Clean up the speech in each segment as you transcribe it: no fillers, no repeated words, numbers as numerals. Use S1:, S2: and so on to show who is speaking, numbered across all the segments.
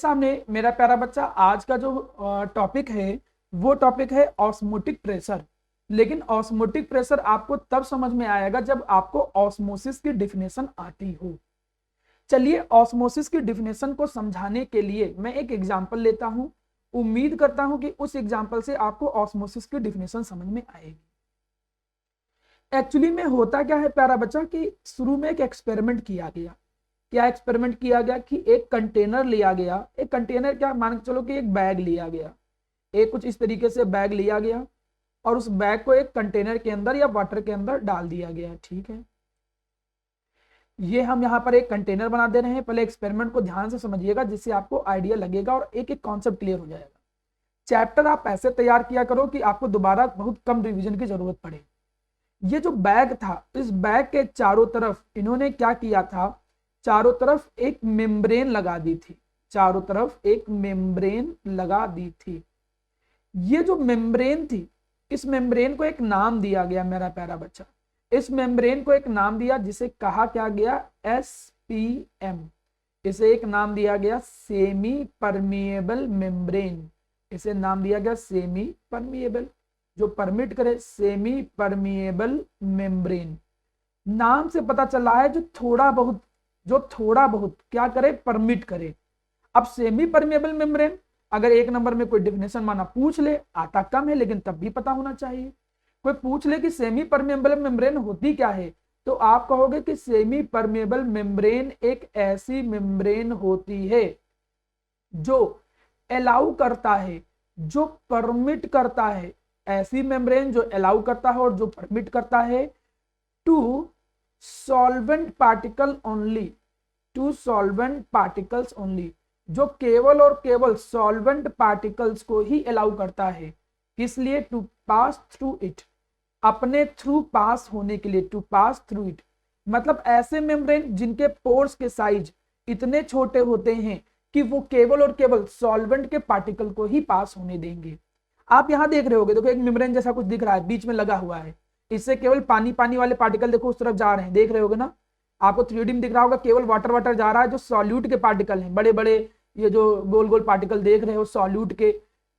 S1: सामने मेरा प्यारा बच्चा आज का जो टॉपिक है वो टॉपिक है ऑस्मोटिक प्रेशर। लेकिन ऑस्मोटिक प्रेशर आपको तब समझ में आएगा जब आपको ऑस्मोसिस की डिफिनेशन आती हो। चलिए ऑस्मोसिस की डिफिनेशन को समझाने के लिए मैं एक एग्जांपल लेता हूं। उम्मीद करता हूं कि उस एग्जांपल से आपको ऑस्मोसिस की डिफिनेशन समझ में आएगी। एक्चुअली में होता क्या है प्यारा बच्चा कि शुरू में एक एक्सपेरिमेंट किया गया। क्या एक्सपेरिमेंट किया गया कि एक कंटेनर लिया गया। एक कंटेनर क्या मान के चलो कि एक बैग लिया गया, एक कुछ इस तरीके से बैग लिया गया और उस बैग को एक कंटेनर के अंदर या वाटर के अंदर डाल दिया गया। ठीक है, ये हम यहाँ पर एक कंटेनर बना दे रहे हैं। पहले एक्सपेरिमेंट को ध्यान से समझिएगा जिससे आपको आइडिया लगेगा और एक एक कॉन्सेप्ट क्लियर हो जाएगा। चैप्टर आप ऐसे तैयार किया करो कि आपको दोबारा बहुत कम रिवीजन की जरूरत पड़े। ये जो बैग था, इस बैग के चारों तरफ इन्होंने क्या किया था, चारों तरफ एक मेम्ब्रेन लगा दी थी। चारों तरफ एक मेम्ब्रेन लगा दी थी। ये जो मेम्ब्रेन थी, इस मेम्ब्रेन को एक नाम दिया गया मेरा प्यारा बच्चा। इस मेम्ब्रेन को एक नाम दिया जिसे कहा क्या गया, SPM। इसे एक नाम दिया गया सेमी परमिएबल मेम्ब्रेन। इसे नाम दिया गया सेमी परमिएबल, जो परमिट करे, सेमी परमिएबल मेम्ब्रेन। नाम से पता चला है जो थोड़ा बहुत क्या करे, परमिट करे। अब सेमी परमिएबल मेम्ब्रेन, अगर एक नंबर में कोई डेफिनेशन माना पूछ ले, आता कम है लेकिन तब भी पता होना चाहिए। कोई पूछ ले कि सेमी परमिएबल मेम्ब्रेन होती क्या है, तो आप कहोगे कि सेमी परमिएबल मेम्ब्रेन एक ऐसी मेम्ब्रेन होती है जो अलाउ करता है, जो परमिट करता है, ऐसी मेम्ब्रेन जो अलाउ करता है और जो परमिट करता है to solvent particle only, to solvent particles only, जो केवल और केवल सॉल्वेंट पार्टिकल्स को ही अलाउ करता है। किस लिए, टू पास थ्रू इट, अपने थ्रू पास होने के लिए, टू पास थ्रू इट। मतलब ऐसे मेम्ब्रेन जिनके पोर्स के साइज इतने छोटे होते हैं कि वो केवल और केवल सॉल्वेंट के पार्टिकल को ही पास होने देंगे। आप यहां देख रहे होगे, देखो एक मेम्ब्रेन जैसा कुछ दिख रहा है, बीच में लगा हुआ है। इससे केवल पानी पानी वाले पार्टिकल देखो उस तरफ जा रहे हैं, देख रहे होगे ना। आपको 3D में दिख रहा होगा, केवल वाटर जा रहा है। जो सॉल्यूट के पार्टिकल हैं, बड़े बड़े ये जो गोल गोल पार्टिकल देख रहे हो सॉल्यूट के,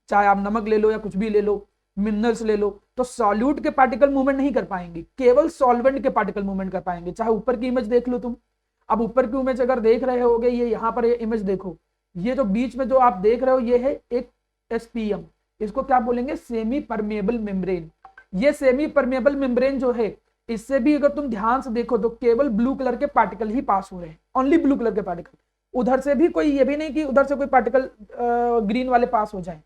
S1: चाहे आप नमक ले लो या कुछ भी ले लो, मिनरल्स ले लो, तो सॉल्यूट के पार्टिकल मूवमेंट नहीं कर पाएंगे, केवल सॉल्वेंट के पार्टिकल मूवमेंट कर पाएंगे। चाहे ऊपर की इमेज देख लो तुम। अब ऊपर की इमेज अगर देख रहे होगे, ये यहाँ पर ये इमेज देखो, ये जो बीच में जो आप देख रहे हो ये है एक SPM। इसको क्या बोलेंगे, सेमी परमिएबल मेम्ब्रेन। ये सेमी परमिएबल मेम्ब्रेन जो है, इससे भी अगर तुम ध्यान से देखो तो केवल ब्लू कलर के पार्टिकल ही पास हो रहे हैं, ओनली ब्लू कलर के पार्टिकल। उधर से भी कोई, ये भी नहीं कि उधर से कोई पार्टिकल ग्रीन वाले पास हो जाए।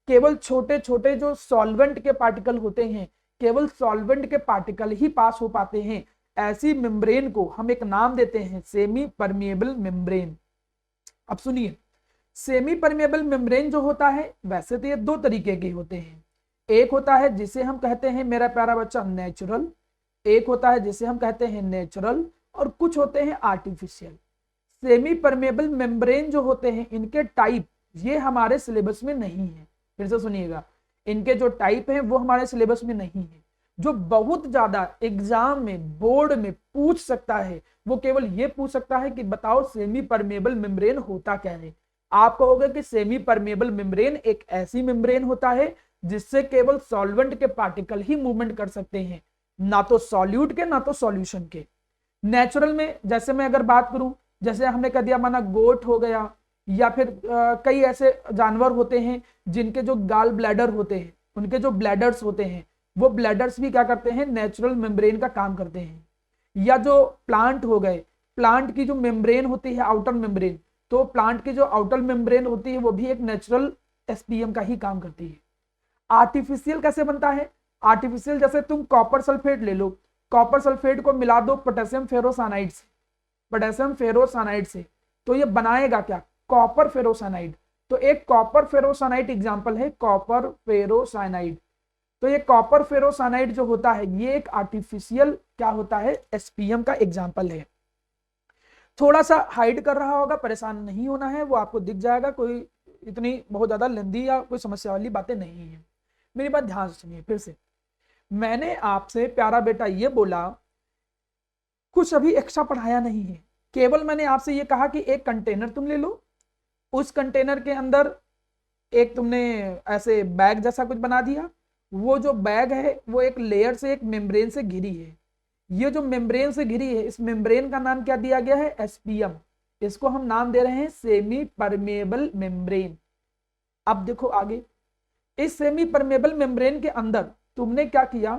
S1: केवल छोटे छोटे जो सॉल्वेंट के पार्टिकल होते हैं, केवल सॉल्वेंट के पार्टिकल ही पास हो पाते हैं। ऐसी मेम्ब्रेन को हम एक नाम देते हैं सेमी परमिएबल मेम्ब्रेन। अब सुनिए, सेमी परमिएबल मेम्ब्रेन जो होता है, वैसे तो ये दो तरीके के होते हैं। एक होता है जिसे हम कहते हैं मेरा प्यारा बच्चा नेचुरल, एक होता है जिसे हम कहते हैं नेचुरल, और कुछ होते हैं आर्टिफिशियल। सेमी परमिएबल मेम्ब्रेन जो होते हैं, इनके टाइप ये हमारे सिलेबस में नहीं है। फिर से सुनिएगा, इनके जो टाइप हैं वो हमारे सिलेबस में नहीं है। जो बहुत ज्यादा एग्जाम में, बोर्ड में पूछ सकता है, वो केवल ये पूछ सकता है कि बताओ सेमी परमिएबल मेम्ब्रेन होता क्या है। आप कहोगे कि सेमी परमिएबल मेम्ब्रेन एक ऐसी मेम्ब्रेन होता है जिससे केवल सॉल्वेंट के पार्टिकल ही मूवमेंट कर सकते हैं, ना तो सॉल्यूट के ना तो सॉल्यूशन के। नेचुरल में जैसे मैं अगर बात करूं, जैसे हमने कह दिया माना गोट हो गया, या फिर कई ऐसे जानवर होते हैं जिनके जो गाल ब्लैडर होते हैं, उनके जो ब्लैडर्स होते हैं, वो ब्लैडर्स भी क्या करते हैं, नेचुरल मेम्ब्रेन का काम करते हैं। या जो प्लांट हो गए, प्लांट की जो मेम्ब्रेन होती है आउटर मेम्ब्रेन, तो प्लांट की जो आउटर मेम्ब्रेन होती है वो भी एक नेचुरल SPM का ही काम करती है। आर्टिफिशियल कैसे बनता है, आर्टिफिशियल जैसे तुम कॉपर सल्फेट ले लो, कॉपर सल्फेट को मिला दो पोटेशियम फेरोसाइनाइड से, पोटेशियम फेरोसाइनाइड से, तो ये बनाएगा क्या, कॉपर फेरोसाइनाइड। तो एक कॉपर फेरोसाइनाइड एग्जांपल है, कॉपर फेरोसाइनाइड। तो ये कॉपर फेरोसाइनाइड जो होता है, ये एक आर्टिफिशियल क्या होता है, SPM का एग्जांपल है। थोड़ा सा हाइड कर रहा होगा, परेशान नहीं होना है, वो आपको दिख जाएगा। कोई इतनी बहुत ज्यादा लेंदी या कोई समस्या वाली बातें नहीं है। मेरी बात ध्यान से सुनिए फिर से। मैंने आपसे प्यारा बेटा ये बोला, कुछ अभी एक्स्ट्रा पढ़ाया नहीं है, केवल मैंने आपसे ये कहा कि एक कंटेनर तुम ले लो, उस कंटेनर के अंदर एक तुमने ऐसे बैग जैसा कुछ बना दिया, वो जो बैग है वो एक लेयर से, एक मेम्ब्रेन से घिरी है। ये जो मेम्ब्रेन से घिरी है, इस मेम्ब्रेन का नाम क्या दिया गया है? एसपीएम। इसको हम नाम दे रहे हैं सेमी परमेबल मेम्ब्रेन। अब देखो आगे, इस सेमी परमेबल मेम्ब्रेन के अंदर तुमने क्या किया?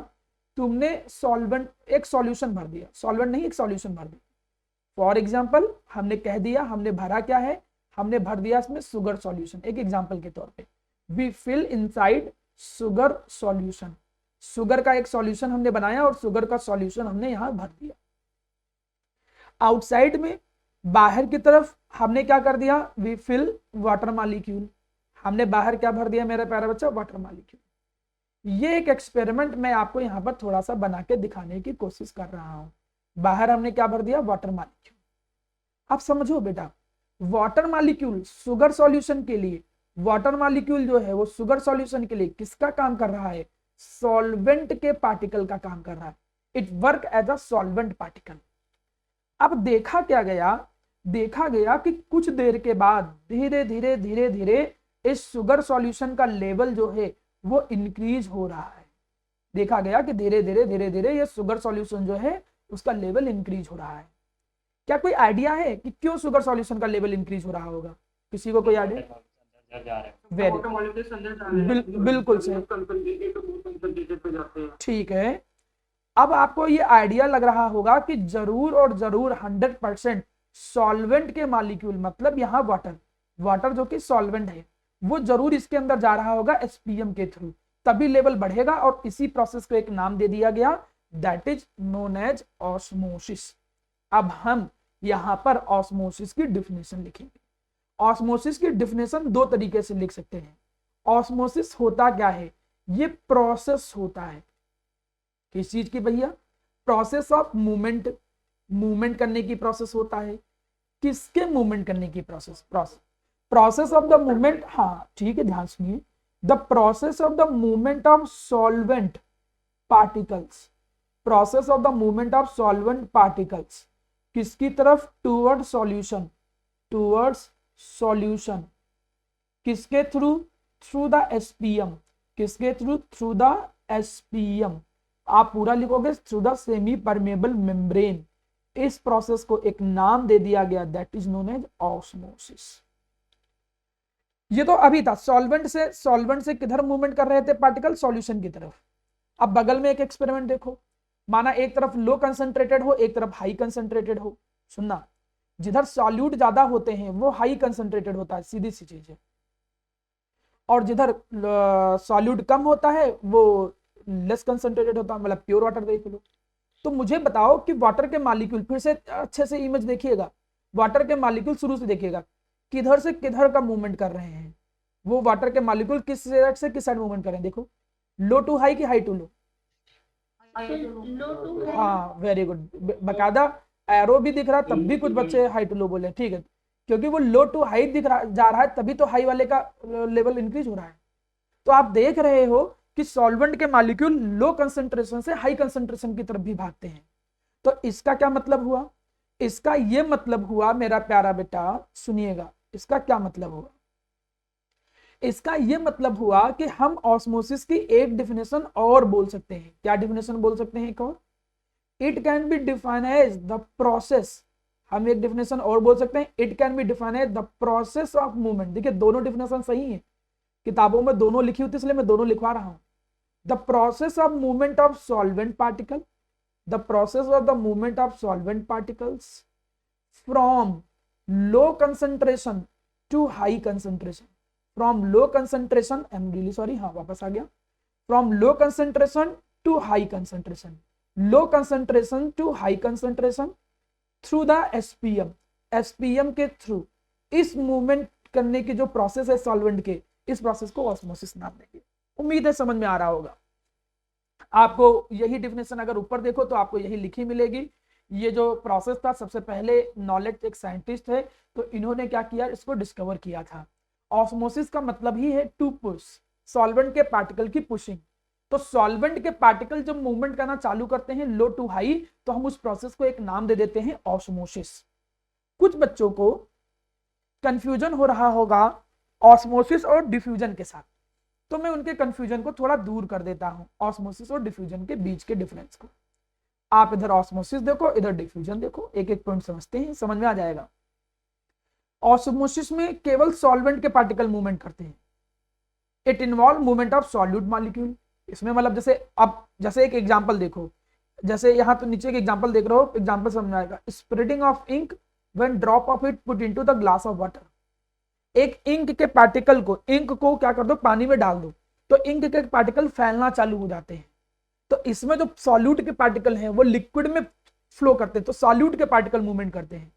S1: तुमने सॉल्वेंट, एक सॉल्यूशन भर दिया, सॉल्वेंट नहीं, एक सॉल्यूशन भर दिया। फॉर एग्जांपल हमने कह दिया, हमने भरा क्या है? हमने भर दिया इसमें शुगर सॉल्यूशन। एक एग्जांपल के तौर पे, we fill inside sugar solution. Sugar का एक सॉल्यूशन हमने बनाया और शुगर का सॉल्यूशन हमने यहां भर दिया। आउटसाइड में, बाहर की तरफ हमने क्या कर दिया? We fill water molecule. हमने बाहर क्या भर दिया मेरा प्यारा बच्चा? Water molecule. ये एक एक्सपेरिमेंट मैं आपको यहां पर थोड़ा सा बना के दिखाने की कोशिश कर रहा हूं। बाहर हमने क्या भर दिया? Water molecule. अब समझो बेटा, वाटर मॉलिक्यूल शुगर सॉल्यूशन के लिए, वाटर मॉलिक्यूल जो है वो शुगर सॉल्यूशन के लिए किसका काम कर रहा है? सॉल्वेंट के पार्टिकल का काम कर रहा है। It work as a solvent particle. अब देखा क्या गया? देखा गया कि कुछ देर के बाद धीरे धीरे धीरे धीरे इस शुगर सॉल्यूशन का लेवल जो है वो इंक्रीज हो रहा है। देखा गया कि धीरे धीरे धीरे धीरे ये शुगर सॉल्यूशन जो है उसका लेवल इंक्रीज हो रहा है। क्या कोई आइडिया है कि क्यों शुगर सॉल्यूशन का लेवल इंक्रीज हो रहा होगा? किसी को कोई आइडिया? बिल्कुल सही, ठीक है। अब आपको ये आइडिया लग रहा होगा कि जरूर और जरूर 100% सॉल्वेंट के मॉलिक्यूल, मतलब यहाँ वाटर, वाटर जो कि सॉल्वेंट है, वो जरूर इसके अंदर जा रहा होगा एसपीएम के थ्रू, तभी लेवल बढ़ेगा। और इसी प्रोसेस को एक नाम दे दिया गया, that is known as osmosis. अब हम यहां पर ऑस्मोसिस की डिफिनेशन लिखेंगे। ऑस्मोसिस की डिफिनेशन दो तरीके से लिख सकते हैं। ऑस्मोसिस होता क्या है? ये प्रोसेस होता है। किस चीज की भैया? Process of movement. मूवमेंट करने की प्रोसेस होता है। किसके मूवमेंट करने की process? Process of the movement. हाँ ठीक है, ध्यान सुनिए। The process of the movement of solvent particles. Process of the movement of solvent particles किसकी तरफ? Toward solution. Towards solution. किसके थ्रू? Through the SPM. किसके थ्रू? Through the SPM. आप पूरा लिखोगे through the semi permeable membrane. इस process को एक नाम दे दिया गया, that is known as osmosis. ये तो अभी था, सॉल्वेंट से किधर मूवमेंट कर रहे थे पार्टिकल? सॉल्यूशन की तरफ। अब बगल में एक एक्सपेरिमेंट देखो, माना एक तरफ लो कंसंट्रेटेड हो, एक तरफ हाई कंसंट्रेटेड हो। सुनना, जिधर सॉल्यूट ज्यादा होते हैं वो हाई कंसंट्रेटेड होता है, सीधी सी चीज है। और जिधर सॉल्यूट कम होता है वो लेस कंसंट्रेटेड होता है, मतलब प्योर वाटर देख लो। तो मुझे बताओ कि वाटर के मॉलिक्यूल, फिर से अच्छे से इमेज देखिएगा, वाटर के मॉलिक्यूल शुरू से देखिएगा, किधर से किधर का मूवमेंट कर रहे हैं। वो वाटर के मॉलिक्यूल किस साइड से किस साइड मूवमेंट कर रहे हैं? देखो, लो टू हाई की हाई टू लो? हाँ वेरी गुड, बकायदा एरो भी दिख रहा, तब भी कुछ बच्चे हाई टू लो बोले, ठीक है, क्योंकि वो लो टू हाई दिख रहा जा रहा है, तभी तो हाई वाले का लेवल इंक्रीज हो रहा है। तो आप देख रहे हो कि सॉल्वेंट के मॉलिक्यूल लो कंसंट्रेशन से हाई कंसंट्रेशन की तरफ भी भागते हैं। तो इसका क्या मतलब हुआ? इसका ये मतलब हुआ मेरा प्यारा बेटा, सुनिएगा, इसका क्या मतलब हुआ? इसका ये मतलब हुआ कि हम ऑस्मोसिस की एक डिफिनेशन और बोल सकते हैं। क्या डिफिनेशन बोल सकते हैं एक और? It can be define as the process. हम एक डिफिनेशन और बोल सकते हैं, it can be define as the process of movement. देखिए दोनों डिफिनेशन सही है, किताबों में दोनों लिखी होती है, इसलिए मैं दोनों लिखवा रहा हूं। The process of movement of solvent particle, the process of the movement of solvent particles from low concentration to high concentration. From low concentration, I am really sorry, हाँ वापस आ गया, from low concentration to high concentration, low concentration to high concentration through the SPM. SPM के through इस movement करने की जो process है सॉल्वेंट के, इस प्रोसेस को ऑस्मोसिस नाम देंगे। उम्मीद है समझ में आ रहा होगा आपको। यही डिफिनेशन अगर ऊपर देखो तो आपको यही लिखी मिलेगी। ये जो प्रोसेस था, सबसे पहले नॉलेज एक साइंटिस्ट है, तो इन्होंने क्या किया, इसको डिस्कवर किया था। ऑस्मोसिस का मतलब ही है टू पुश, सॉल्वेंट के पार्टिकल की पुशिंग। तो सॉल्वेंट के पार्टिकल जब मूवमेंट करना चालू करते हैं लो टू हाई, तो हम उस प्रोसेस को एक नाम दे देते हैं ऑस्मोसिस। कुछ बच्चों को कंफ्यूजन हो रहा होगा ऑस्मोसिस और डिफ्यूजन के साथ, तो मैं उनके कंफ्यूजन को थोड़ा दूर कर देता हूं, ऑस्मोसिस और डिफ्यूजन के बीच के डिफरेंस को। आप इधर ऑस्मोसिस देखो, इधर डिफ्यूजन देखो, एक एक पॉइंट समझते हैं, समझ में आ जाएगा। ऑस्मोसिस में केवल सॉल्वेंट के पार्टिकल मूवमेंट करते हैं, it involve movement of solute molecule. इसमें मतलब जैसे अब जैसे एक एग्जांपल देखो, जैसे यहाँ तो नीचे एक एग्जांपल देख रहे हो, एग्जांपल समझ में आएगा। Spreading of ink when drop of it put into the glass of water. एक इंक के पार्टिकल को, इंक को क्या कर दो, पानी में डाल दो, तो इंक के पार्टिकल फैलना चालू हो जाते हैं। तो इसमें जो सॉल्यूट के पार्टिकल हैं वो लिक्विड में फ्लो करते हैं, तो सॉल्यूट के पार्टिकल मूवमेंट करते हैं।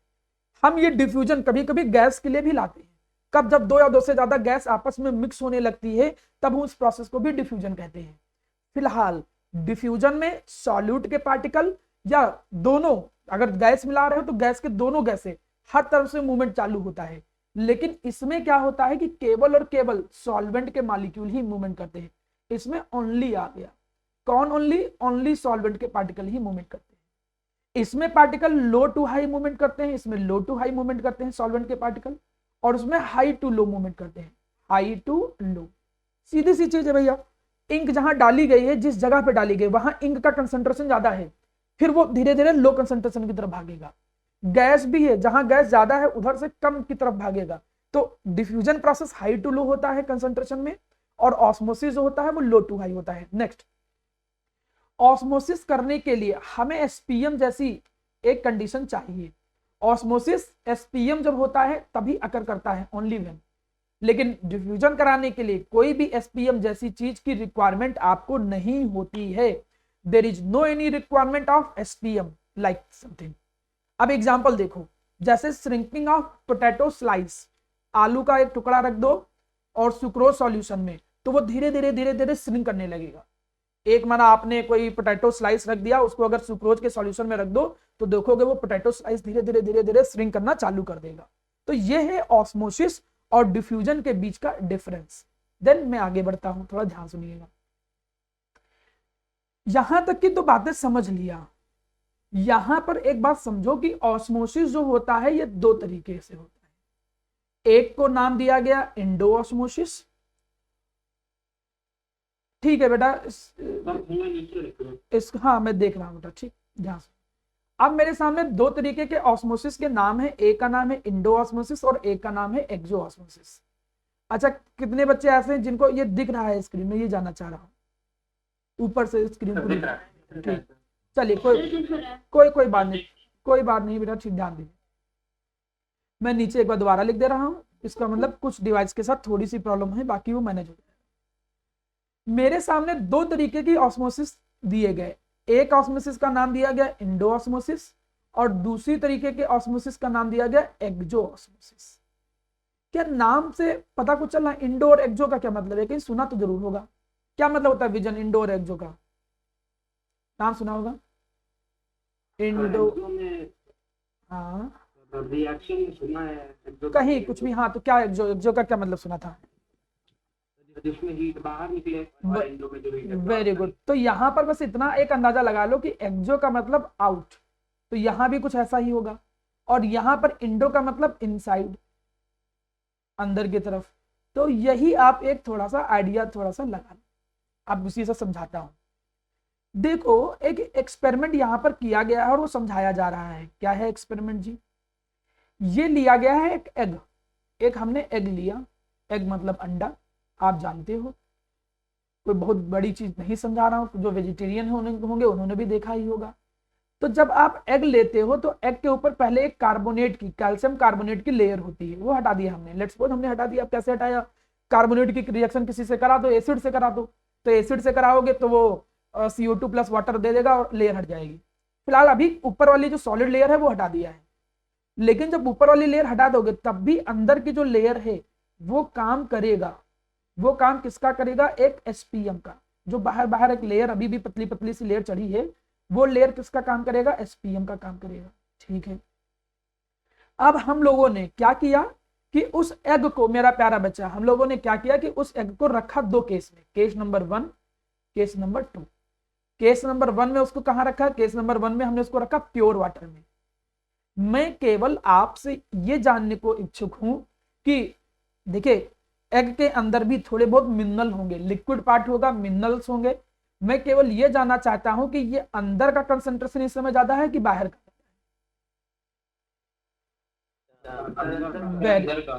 S1: हम ये डिफ्यूजन कभी कभी गैस के लिए भी लाते हैं, कब, जब दो या दो से ज्यादा गैस आपस में मिक्स होने लगती है, तब उस प्रोसेस को भी डिफ्यूजन कहते हैं। फिलहाल डिफ्यूजन में सॉल्यूट के पार्टिकल या दोनों, अगर गैस मिला रहे हो तो गैस के दोनों गैसें हर तरफ से मूवमेंट चालू होता है। लेकिन इसमें क्या होता है कि केवल और केवल सॉल्वेंट के मॉलिक्यूल ही मूवमेंट करते हैं। इसमें ओनली आ गया, कौन ओनली, ओनली सॉल्वेंट के पार्टिकल ही मूवमेंट करते हैं। इसमें particle low to high movement करते हैं, इसमें लो टू हाई मूवमेंट करते हैं सॉल्वेंट के पार्टिकल, और उसमें हाई टू लो मूवमेंट करते हैं, हाई टू लो। सीधी सी चीज है भैया, इंक जहां डाली गई है, जिस जगह पे डाली गई वहां इंक का कंसंट्रेशन ज्यादा है, फिर वो धीरे धीरे लो कंसंट्रेशन की तरफ भागेगा। गैस भी है, जहां गैस ज्यादा है उधर से कम की तरफ भागेगा। तो डिफ्यूजन प्रोसेस हाई टू लो होता है कंसंट्रेशन में, और ऑस्मोसिस जो होता है वो लो टू हाई होता है। नेक्स्ट, ऑस्मोसिस करने के लिए हमें एसपीएम जैसी एक कंडीशन चाहिए। ऑस्मोसिस एसपीएम जब होता है तभी अकर करता है, ओनली व्हेन। लेकिन डिफ्यूजन कराने के लिए कोई भी एसपीएम जैसी चीज की रिक्वायरमेंट आपको नहीं होती है। There is no any requirement of SPM like something. अब एग्जांपल देखो, जैसे श्रिंकिंग ऑफ पोटैटो स्लाइस, आलू का एक टुकड़ा रख दो और सुक्रोज सॉल्यूशन में, तो वो धीरे धीरे श्रिंक करने लगेगा। एक माना आपने कोई पोटैटो स्लाइस रख दिया, उसको अगर सुक्रोज के सॉल्यूशन में रख दो तो देखोगे वो पोटैटो स्लाइस धीरे धीरे श्रिंक करना चालू कर देगा। तो ये है ऑस्मोसिस और डिफ्यूजन के बीच का डिफरेंस। देन मैं आगे बढ़ता हूं, थोड़ा ध्यान सुनिएगा। यहां तक की तो बातें समझ लिया। यहां पर एक बात समझो कि ऑस्मोसिस जो होता है ये दो तरीके से होता है। एक को नाम दिया गया इंडो ऑस्मोसिस, ठीक है बेटा, हाँ मैं देख रहा हूं बेटा, ठीक, ध्यान से। अब मेरे सामने दो तरीके के ऑस्मोसिस के नाम है, एक का नाम है इंडो ऑस्मोसिस और एक का नाम है एक्सो ऑस्मोसिस। अच्छा, कितने बच्चे ऐसे हैं जिनको ये दिख रहा है स्क्रीन में, ये जानना चाह रहा हूँ, ऊपर से स्क्रीन को दिख रहा है, ठीक, चलिए कोई बात नहीं, कोई बात नहीं बेटा, ठीक, ध्यान दीजिए। मैं नीचे एक बार दोबारा लिख दे रहा हूँ, इसका मतलब कुछ डिवाइस के साथ थोड़ी सी प्रॉब्लम है, बाकी वो मैनेज हो जाएगा। मेरे सामने दो तरीके की ऑस्मोसिस दिए गए, एक ऑस्मोसिस का नाम दिया गया इंडो ऑस्मोसिस और दूसरी तरीके के ऑस्मोसिस का नाम दिया गया एक्सो ऑस्मोसिस। क्या नाम से पता कुछ चला इंडो और एक्सो का क्या मतलब है? कहीं सुना तो जरूर होगा। क्या मतलब होता है विजन इंडो और एक्सो का? नाम सुना होगा इंडो, हाँ
S2: रिएक्शन सुना है
S1: कहीं कुछ भी, हाँ तो क्या एक्सो, एक्सो का क्या मतलब सुना था?
S2: जिसमें हीट बाहर निकले और इंडो में जो हीट।
S1: Very good. तो यहाँ पर बस इतना एक अंदाजा लगा लो कि एक्सो का मतलब आउट, तो यहाँ भी कुछ ऐसा ही होगा, और यहाँ पर इंडो का मतलब इनसाइड, अंदर की तरफ। तो यही आप एक थोड़ा सा आइडिया थोड़ा सा लगा लो। अब उसी से समझाता हूं। देखो एक एक्सपेरिमेंट यहाँ पर किया गया है और वो समझाया जा रहा है। क्या है एक्सपेरिमेंट जी? ये लिया गया है एक एग, एक हमने एग लिया, एग मतलब अंडा, आप जानते हो, कोई बहुत बड़ी चीज नहीं समझा रहा हूं, जो वेजिटेरियन होंगे उन्होंने भी देखा ही होगा। तो जब आप एग लेते हो तो एग के ऊपर पहले एक कार्बोनेट की, कैल्शियम कार्बोनेट की लेयर होती है, वो हटा दिया हमने। लेट्स सपोज हमने हटा दिया। अब कैसे हटाया? कार्बोनेट की रिएक्शन किसी से करा दो, एसिड से करा दो, तो एसिड से कराओगे तो वो CO2 प्लस वाटर दे देगा और लेयर हट जाएगी। फिलहाल अभी ऊपर वाली जो सॉलिड लेयर है वो हटा दिया है, लेकिन जब ऊपर वाली लेयर हटा दोगे तब भी अंदर की जो लेयर है वो काम करेगा। वो काम किसका करेगा? एक एसपीएम का। जो बाहर बाहर एक लेयर अभी भी पतली पतली सी लेयर चढ़ी है, वो लेयर किसका काम करेगा? एसपीएम का काम करेगा। ठीक है, अब हम लोगों ने क्या किया कि उस एग को, मेरा प्यारा बच्चा, हम लोगों ने क्या किया कि उस एग को रखा दो केस में, case number 1, case number 2। Case number 1 में उसको कहां रखा? केस नंबर 1 में हमने उसको रखा प्योर वाटर में। मैं केवल आपसे ये जानने को इच्छुक हूं कि देखिए एग के अंदर भी थोड़े बहुत मिनरल होंगे, लिक्विड पार्ट होगा, मिनरल्स होंगे। मैं केवल ये जानना चाहता हूं कि ये अंदर का कंसंट्रेशन इस समय ज्यादा है कि बाहर का?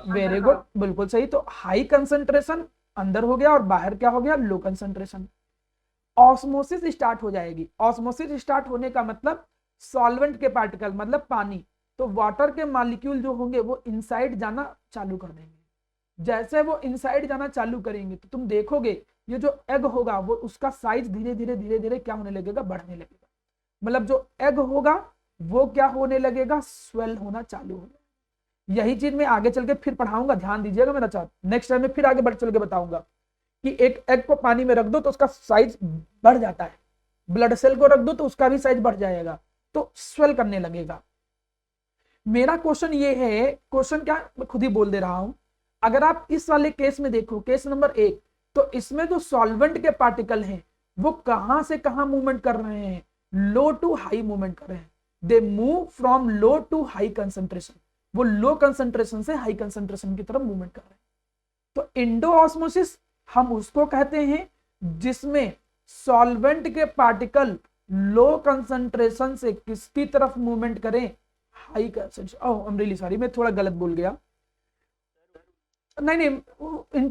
S1: वेरी गुड, बिल्कुल सही। तो हाई कंसंट्रेशन अंदर हो गया और बाहर क्या हो गया? Low concentration. ऑस्मोसिस स्टार्ट हो जाएगी। ऑस्मोसिस स्टार्ट होने का मतलब सॉल्वेंट के पार्टिकल मतलब पानी, तो वाटर के मॉलिक्यूल जो होंगे वो इनसाइड जाना चालू कर देंगे। जैसे वो इनसाइड जाना चालू करेंगे तो तुम देखोगे ये जो एग होगा वो उसका साइज धीरे धीरे धीरे धीरे क्या होने लगेगा? बढ़ने लगेगा। मतलब जो एग होगा वो क्या होने लगेगा? स्वेल होना चालू होगा। यही चीज मैं आगे चल के फिर पढ़ाऊंगा, ध्यान दीजिएगा मेरा चार्ट। नेक्स्ट टाइम में फिर आगे बढ़ चल के बताऊंगा कि एक एग को पानी में रख दो तो उसका साइज बढ़ जाता है, ब्लड सेल को रख दो तो उसका भी साइज बढ़ जाएगा, तो स्वेल करने लगेगा। मेरा क्वेश्चन ये है, क्वेश्चन क्या मैं खुद ही बोल दे रहा हूं। अगर आप इस वाले केस में देखो, केस नंबर 1, तो इसमें जो सॉल्वेंट के पार्टिकल हैं वो कहां से कहां मूवमेंट कर रहे हैं? लो टू हाई मूवमेंट कर रहे हैं। They move from low to high concentration. वो लो कंसंट्रेशन से हाई कंसंट्रेशन की तरफ मूवमेंट कर रहे हैं। तो इंडोऑस्मोसिस हम उसको कहते हैं जिसमें सॉल्वेंट के पार्टिकल लो कंसंट्रेशन से किसकी तरफ मूवमेंट करें? High concentration. Oh I am really sorry, मैं थोड़ा गलत बोल गया। नहीं नहीं,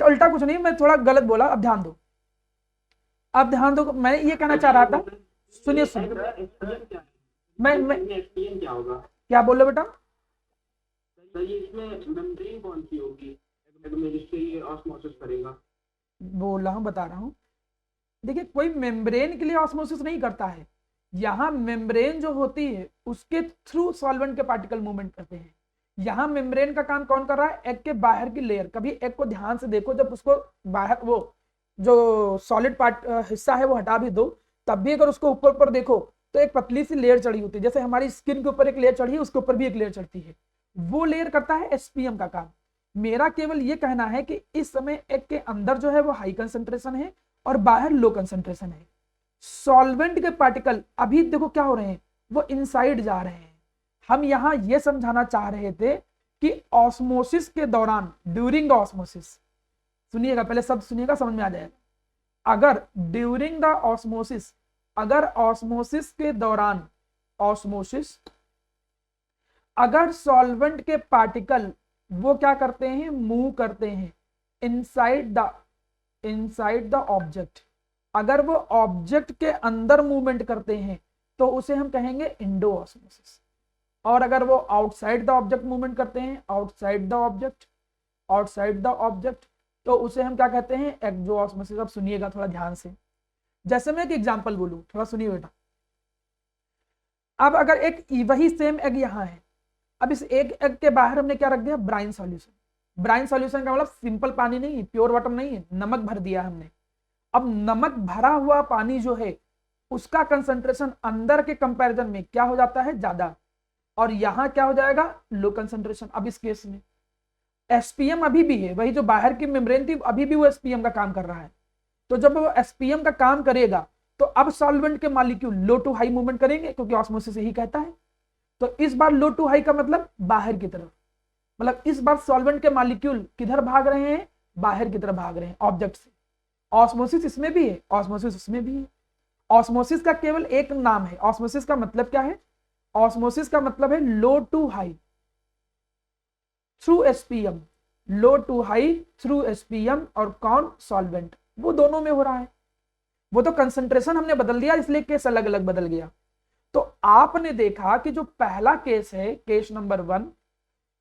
S1: उल्टा कुछ नहीं, मैं थोड़ा गलत बोला। अब ध्यान दो, अब ध्यान दो। मैं ये कहना चाह रहा था, सुनिए सुनिए, मैं
S2: एक्सपीरियंस क्या होगा?
S1: क्या बोल रहे बेटा?
S2: तो ये इसमें मेम्ब्रेन कौन सी होगी जिससे ये ऑस्मोसिस करेगा?
S1: बोल रहा हूं, बता रहा हूं। देखिए कोई मेम्ब्रेन के लिए ऑस्मोसिस नहीं करता है। यहां मेम्ब्रेन जो होती है उसके थ्रू सॉल्वेंट के पार्टिकल मूवमेंट करते हैं। यहां मेम्ब्रेन का काम कौन कर रहा है? एग के बाहर की लेयर। कभी एग को ध्यान से देखो, जब उसको बाहर वो जो सॉलिड पार्ट हिस्सा है वो हटा भी दो, तब भी अगर उसको ऊपर ऊपर देखो तो एक पतली सी लेयर चढ़ी होती है। जैसे हमारी स्किन के ऊपर एक लेयर चढ़ी है, उसके ऊपर भी एक लेयर चढ़ती है। वो लेयर करता है एसपीएम का काम। मेरा केवल ये कहना है कि इस समय एग के अंदर जो है वो हाई कंसंट्रेशन है और बाहर लो कंसंट्रेशन है। सॉल्वेंट के पार्टिकल अभी देखो क्या हो रहे हैं? वो इनसाइड जा रहे हैं। हम यहां ये समझाना चाह रहे थे कि ऑस्मोसिस के दौरान, ड्यूरिंग ऑस्मोसिस, सुनिएगा पहले शब्द सुनिएगा, समझ में आ जाएगा। अगर ड्यूरिंग द ऑस्मोसिस, अगर ऑस्मोसिस के दौरान, ऑस्मोसिस, अगर सॉल्वेंट के पार्टिकल वो क्या करते हैं? मूव करते हैं इनसाइड द ऑब्जेक्ट। अगर वो ऑब्जेक्ट के अंदर मूवमेंट करते हैं तो उसे हम कहेंगे इंडोऑस्मोसिस। और अगर वो आउटसाइड द ऑब्जेक्ट मूवमेंट करते हैं, outside the object, outside the object, तो उसे हम क्या कहते हैं? एक्सोऑस्मोसिस। अब सुनिएगा थोड़ा ध्यान से। जैसे मैं एक एग्जांपल बोलूं, थोड़ा सुनिए बेटा। अब अगर एक वही सेम एग यहां है, अब इस एक एग के बाहर हमने क्या रख दिया? Brine solution. ब्राइन सॉल्यूशन का मतलब सिंपल पानी नहीं है, प्योर वाटर नहीं है, नमक भर दिया हमने। अब नमक भरा हुआ पानी जो है उसका कंसंट्रेशन अंदर के कंपैरिजन में क्या हो जाता है? ज्यादा, और यहां क्या हो जाएगा? Low concentration. अब इस केस में एसपीएम अभी भी है, वही जो बाहर की मेम्ब्रेन थी अभी भी वो एसपीएम का काम कर रहा है। तो जब वो एसपीएम का काम करेगा तो अब सॉल्वेंट के molecule low to high movement करेंगे, क्योंकि ऑस्मोसिस यही कहता है। तो इस बार लो टू हाई का मतलब बाहर की तरफ, मतलब इस बार सॉल्वेंट के मॉलिक्यूल किधर भाग रहे हैं? बाहर की तरफ भाग रहे हैं ऑब्जेक्ट से। ऑस्मोसिस इसमें भी है, ऑस्मोसिस उसमें भी है। ऑस्मोसिस का केवल एक नाम है। ऑस्मोसिस का मतलब क्या है? ऑस्मोसिस का मतलब है low to high through SPM, low to high through SPM. और कौन? सॉल्वेंट। वो दोनों में हो रहा है। वो तो कंसंट्रेशन हमने बदल दिया इसलिए केस अलग अलग बदल गया। तो आपने देखा कि जो पहला केस है, केस नंबर 1,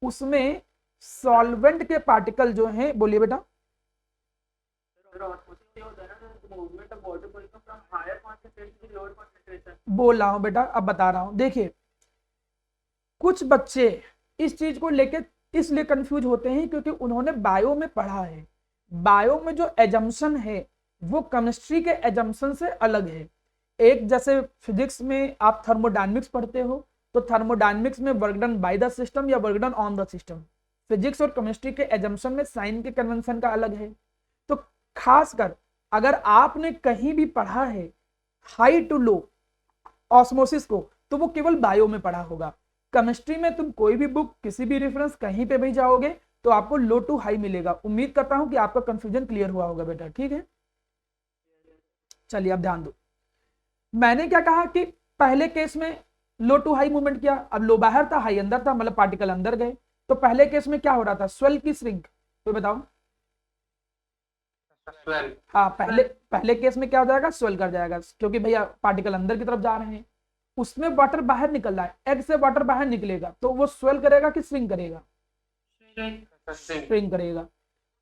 S1: उसमें सॉल्वेंट के पार्टिकल जो हैं, बोलिए बेटा। बोल रहा हूं बेटा, अब बता रहा हूं। देखिए कुछ बच्चे इस चीज को लेके इसलिए कंफ्यूज होते हैं क्योंकि उन्होंने बायो में पढ़ा है। बायो में जो एजम्पशन है वो केमिस्ट्री के एजम्पशन से अलग है। एक जैसे फिजिक्स में आप थर्मोडायनेमिक्स पढ़ते हो, तो थर्मोडायनेमिक्स में work done by the system या work done on the system. Physics और केमिस्ट्री के एजम्पशन में साइन के कन्वेंशन का अलग है। तो खासकर अगर आपने कहीं भी पढ़ा है हाई टू लो ऑस्मोसिस को, तो वो केवल बायो में पढ़ा होगा। केमिस्ट्री में तुम कोई भी बुक, किसी भी रेफरेंस कहीं पे भी जाओगे तो आपको लो टू हाई मिलेगा। उम्मीद करता हूं कि आपका कंफ्यूजन क्लियर हुआ होगा बेटा, ठीक है। चलिए अब ध्यान दो, मैंने क्या कहा कि पहले केस में लो टू हाई मूवमेंट किया, अब लो बाहर था हाई अंदर था, मतलब पार्टिकल अंदर गए। तो पहले केस में क्या हो रहा था, स्वेल की श्रिंक, कोई बताओ। हाँ, पहले पहले केस में क्या हो जाएगा, स्वेल कर जाएगा, क्योंकि भैया पार्टिकल अंदर की तरफ जा रहे हैं। उसमें वाटर बाहर निकल रहा है, एग से वाटर बाहर निकलेगा, तो वो स्वेल करेगा कि श्रिंक करेगा, श्रिंक करेगा।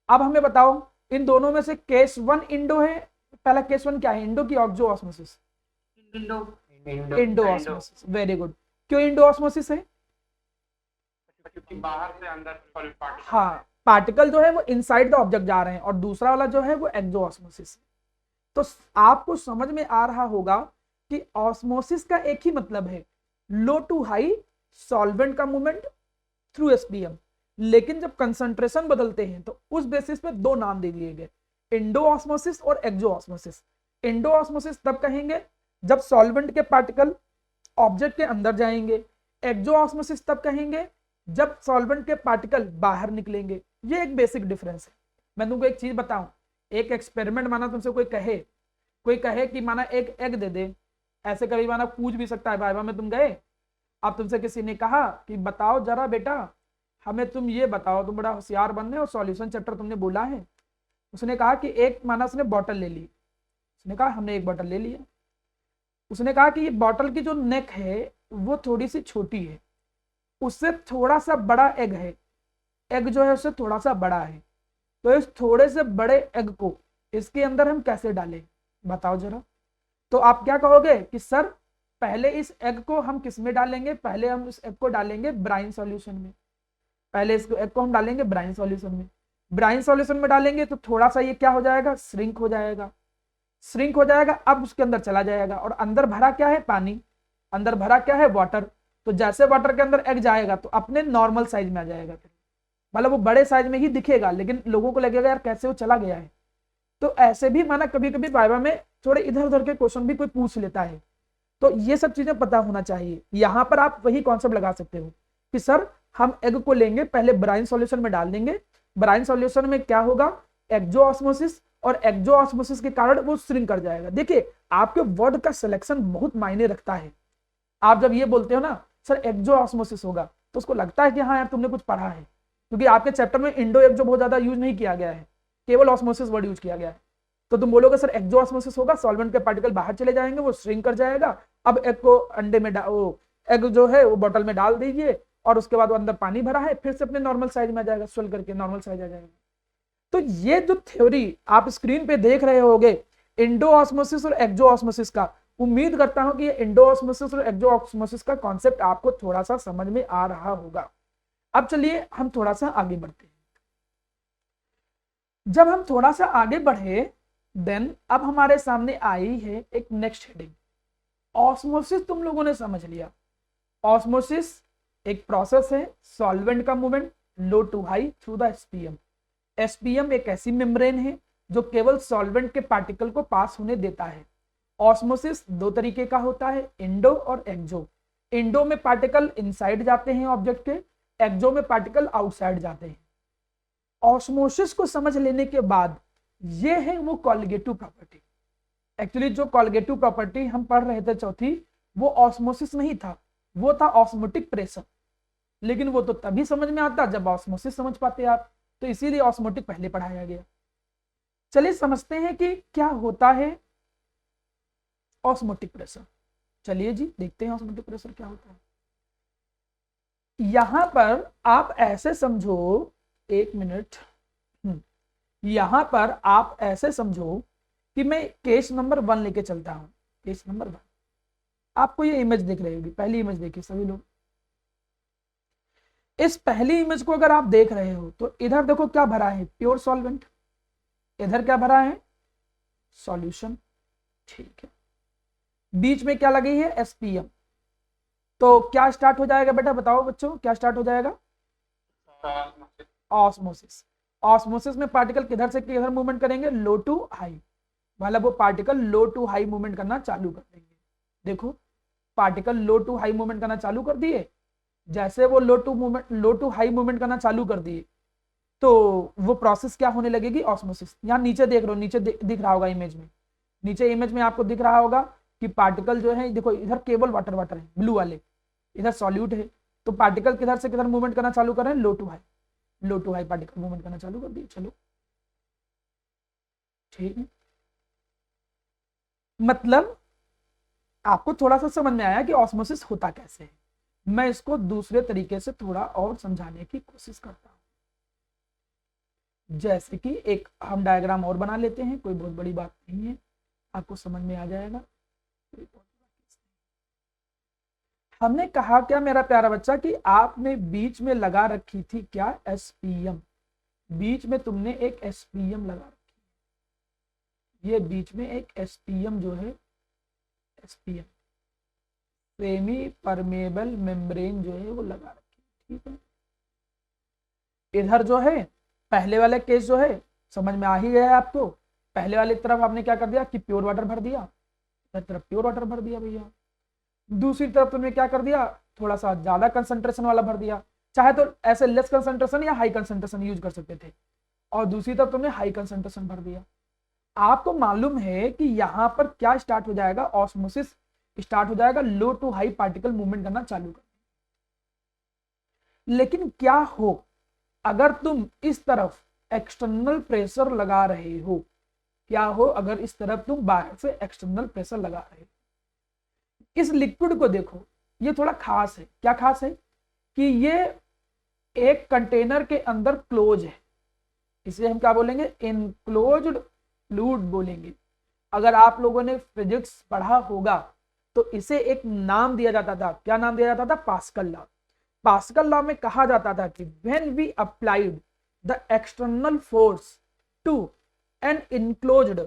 S1: अब हमें बताओ इन दोनों में से केस वन इंडो है, पहला केस वन क्या है, इंडो की oxo osmosis, Indo osmosis, very good. क्यों इंडो ऑस्मोसिस है,
S3: बाहर से अंदर सॉलिड पार्टिकल,
S1: हाँ पार्टिकल जो है वो इनसाइड द ऑब्जेक्ट जा रहे हैं, और दूसरा वाला जो है वो एक्सो ऑस्मोसिस। तो आपको समझ में आ रहा होगा कि ऑस्मोसिस का एक ही मतलब है, लो टू हाई सॉल्वेंट का मूवमेंट थ्रू एसपीएम, लेकिन जब कंसंट्रेशन बदलते हैं तो उस बेसिस पे दो नाम दे दिए गए, इंडो ऑस्मोसिस और एक्सो ऑस्मोसिस। इंडो ऑस्मोसिस तब कहेंगे जब सॉल्वेंट के पार्टिकल ऑब्जेक्ट के अंदर जाएंगे, एक्सो ऑस्मोसिस तब कहेंगे जब सॉल्वेंट के पार्टिकल बाहर निकलेंगे। ये एक बेसिक डिफरेंस है। मैं तुमको एक चीज बताऊं, एक एक्सपेरिमेंट माना तुमसे कोई कहे कि माना एक एग दे दे, ऐसे कभी माना पूछ भी सकता है, वाइवा में तुम गए, अब तुमसे किसी ने कहा कि बताओ जरा बेटा हमें तुम ये बताओ, तुम बड़ा होशियार बनने और सॉल्यूशन चैप्टर तुमने बोला है। उसने कहा कि एक माना उसने बॉटल ले ली, उसने कहा हमने एक बॉटल ले लिया, उसने कहा कि ये बॉटल की जो नेक है वो थोड़ी सी छोटी है, उससे थोड़ा सा बड़ा एग है, एग जो है उससे थोड़ा सा बड़ा है, तो इस थोड़े से बड़े एग को इसके अंदर हम कैसे डालें, बताओ जरा। तो आप क्या कहोगे कि सर पहले इस एग को हम किस में डालेंगे, पहले हम इस एग को डालेंगे ब्राइन सॉल्यूशन में, पहले इस एग को हम डालेंगे ब्राइन सॉल्यूशन में। ब्राइन सॉल्यूशन में डालेंगे तो थोड़ा सा ये क्या हो जाएगा, श्रिंक हो जाएगा, श्रिंक हो जाएगा, अब उसके अंदर चला जाएगा, और अंदर भरा क्या है, पानी, अंदर भरा क्या है, वाटर। तो जैसे वाटर के अंदर एग जाएगा तो अपने नॉर्मल साइज में आ जाएगा, मतलब वो बड़े साइज में ही दिखेगा, लेकिन लोगों को लगेगा यार कैसे वो चला गया है। तो ऐसे भी माना कभी कभी वाइवा में थोड़े इधर उधर के क्वेश्चन भी कोई पूछ लेता है, तो ये सब चीजें पता होना चाहिए। यहां पर आप वही कॉन्सेप्ट लगा सकते हो कि सर हम एग को लेंगे, पहले ब्राइन सॉल्यूशन में डाल देंगे, ब्राइन सॉल्यूशन में क्या होगा, एक्सो ऑस्मोसिस, और एक्सो ऑस्मोसिस के कारण वो श्रिंक कर जाएगा। देखिए आपके वर्ड का सिलेक्शन बहुत मायने रखता है। आप जब ये बोलते हो ना सर एक्सो ऑस्मोसिस होगा, तो उसको लगता है कि हाँ यार तुमने कुछ पढ़ा है, क्योंकि आपके चैप्टर में इंडो एक्सो बहुत ज्यादा यूज नहीं किया गया है, केवल ऑस्मोसिस वर्ड यूज किया गया है। तो तुम बोलोगे सर एक्सो ऑस्मोसिस होगा, सॉल्वेंट के पार्टिकल बाहर चले जाएंगे, वो श्रिंक कर जाएगा, अब एग को अंडे में एग जो है वो बोतल में डाल दीजिए, और उसके बाद वो अंदर पानी भरा है, फिर से अपने नॉर्मल साइज में आ जाएगा, स्वेल करके नॉर्मल साइज आ जाएगा। तो ये जो थ्योरी आप स्क्रीन पे देख रहे होगे इंडो ऑस्मोसिस और एक्सो ऑस्मोसिस का, उम्मीद करता हूं कि ये इंडो ऑस्मोसिस और एक्सो ऑस्मोसिस का कॉन्सेप्ट आपको थोड़ा सा समझ में आ रहा होगा। अब चलिए हम थोड़ा सा आगे बढ़ते हैं। जब हम थोड़ा सा आगे बढ़े देन अब हमारे सामने आई है एक नेक्स्ट हेडिंग, ऑस्मोसिस तुम लोगों ने समझ लिया। ऑस्मोसिस एक प्रोसेस है, सॉल्वेंट का movement low to high through the SPM. SPM एक ऐसी मेम्ब्रेन है जो केवल सॉल्वेंट के पार्टिकल को पास होने देता है। ऑस्मोसिस दो तरीके का होता है, इंडो और एक्सो। इंडो में पार्टिकल इनसाइड जाते हैं ऑब्जेक्ट के, एक्सो में पार्टिकल आउटसाइड जाते हैं। ऑस्मोसिस को समझ लेने के बाद ये है वो कॉलिगेटिव प्रॉपर्टी। एक्चुअली जो कॉलिगेटिव प्रॉपर्टी हम पढ़ रहे थे चौथी, वो ऑस्मोसिस नहीं था, वो था ऑस्मोटिक प्रेशर, लेकिन वो तो तभी समझ में आता जब ऑस्मोसिस समझ पाते आप, तो इसीलिए ऑस्मोटिक पहले पढ़ाया गया। चलिए समझते हैं कि क्या होता है ऑस्मोटिक प्रेशर। चलिए जी देखते हैं ऑस्मोटिक प्रेशर क्या होता है। यहां पर आप ऐसे समझो, एक मिनट, यहां पर आप ऐसे समझो कि मैं केस नंबर 1 लेके चलता हूं। केस नंबर 1, आपको ये इमेज दिख रही होगी, पहली इमेज देखिए सभी लोग। इस पहली इमेज को अगर आप देख रहे हो तो इधर देखो क्या भरा है, प्योर सॉल्वेंट, इधर क्या भरा है, सॉल्यूशन, ठीक है। बीच में क्या लगी है, एसपीएम। तो क्या स्टार्ट हो जाएगा बेटा, बताओ बच्चों क्या स्टार्ट हो जाएगा, ऑस्मोसिस। ऑस्मोसिस में पार्टिकल किधर से किधर मूवमेंट करेंगे, लो टू हाई, मतलब वो particle low to high movement करना चालू कर देंगे। देखो particle low to high movement करना चालू कर दिए, जैसे वो लो टू हाई मूवमेंट करना चालू कर दिए, तो वो प्रोसेस क्या होने लगेगी, ऑस्मोसिस। यहाँ नीचे देख रहे हो, नीचे दिख रहा होगा इमेज में, नीचे इमेज में आपको दिख रहा होगा कि पार्टिकल जो है, देखो इधर केवल वाटर वाटर है ब्लू वाले, इधर सॉल्यूट है, तो पार्टिकल किधर से किधर मूवमेंट करना चालू कर रहे हैं, low to high, low to high particle movement करना चालू कर दिए। चलो ठीक है, मतलब आपको थोड़ा सा समझ में आया कि ऑस्मोसिस होता कैसे है। मैं इसको दूसरे तरीके से थोड़ा और समझाने की कोशिश करता हूं। जैसे कि एक हम डायग्राम और बना लेते हैं, कोई बहुत बड़ी बात नहीं है, आपको समझ में आ जाएगा। हमने कहा क्या मेरा प्यारा बच्चा कि आपने बीच में लगा रखी थी क्या, एसपीएम। बीच में तुमने एक एसपीएम लगा रखी, ये बीच में एक एसपीएम जो है, एसपीएम सेमी परमेबल मेम्ब्रेन जो है वो लगा रखी, ठीक है। इधर जो है पहले वाले केस जो है समझ में आ ही गया है आपको, पहले वाली तरफ आपने क्या कर दिया कि प्योर वाटर भर दिया, इधर तरफ प्योर वाटर भर दिया भैया। दूसरी तरफ तुमने क्या कर दिया, थोड़ा सा ज्यादा कंसंट्रेशन वाला भर दिया, चाहे तो ऐसे लेस कंसंट्रेशन या हाई कंसंट्रेशन यूज कर सकते थे, और दूसरी तरफ तुमने हाई कंसंट्रेशन भर दिया। आपको मालूम है कि यहां पर क्या स्टार्ट हो जाएगा, ऑस्मोसिस स्टार्ट हो जाएगा, लो टू हाई पार्टिकल मूवमेंट करना चालू कर। लेकिन क्या हो अगर तुम इस तरफ एक्सटर्नल प्रेशर लगा रहे हो, क्या हो अगर इस तरफ तुम बाहर से एक्सटर्नल प्रेशर लगा रहे हो। इस लिक्विड को देखो, ये थोड़ा खास है। क्या खास है कि ये एक कंटेनर के अंदर क्लोज है, इसे हम क्या बोलेंगे, इनक्लोज्ड फ्लूइड बोलेंगे। अगर आप लोगों ने फिजिक्स पढ़ा होगा तो इसे एक नाम दिया जाता था, क्या नाम दिया जाता था, पास्कल लॉ। पास्कल लॉ में कहा जाता था कि when we applied the external force to an enclosed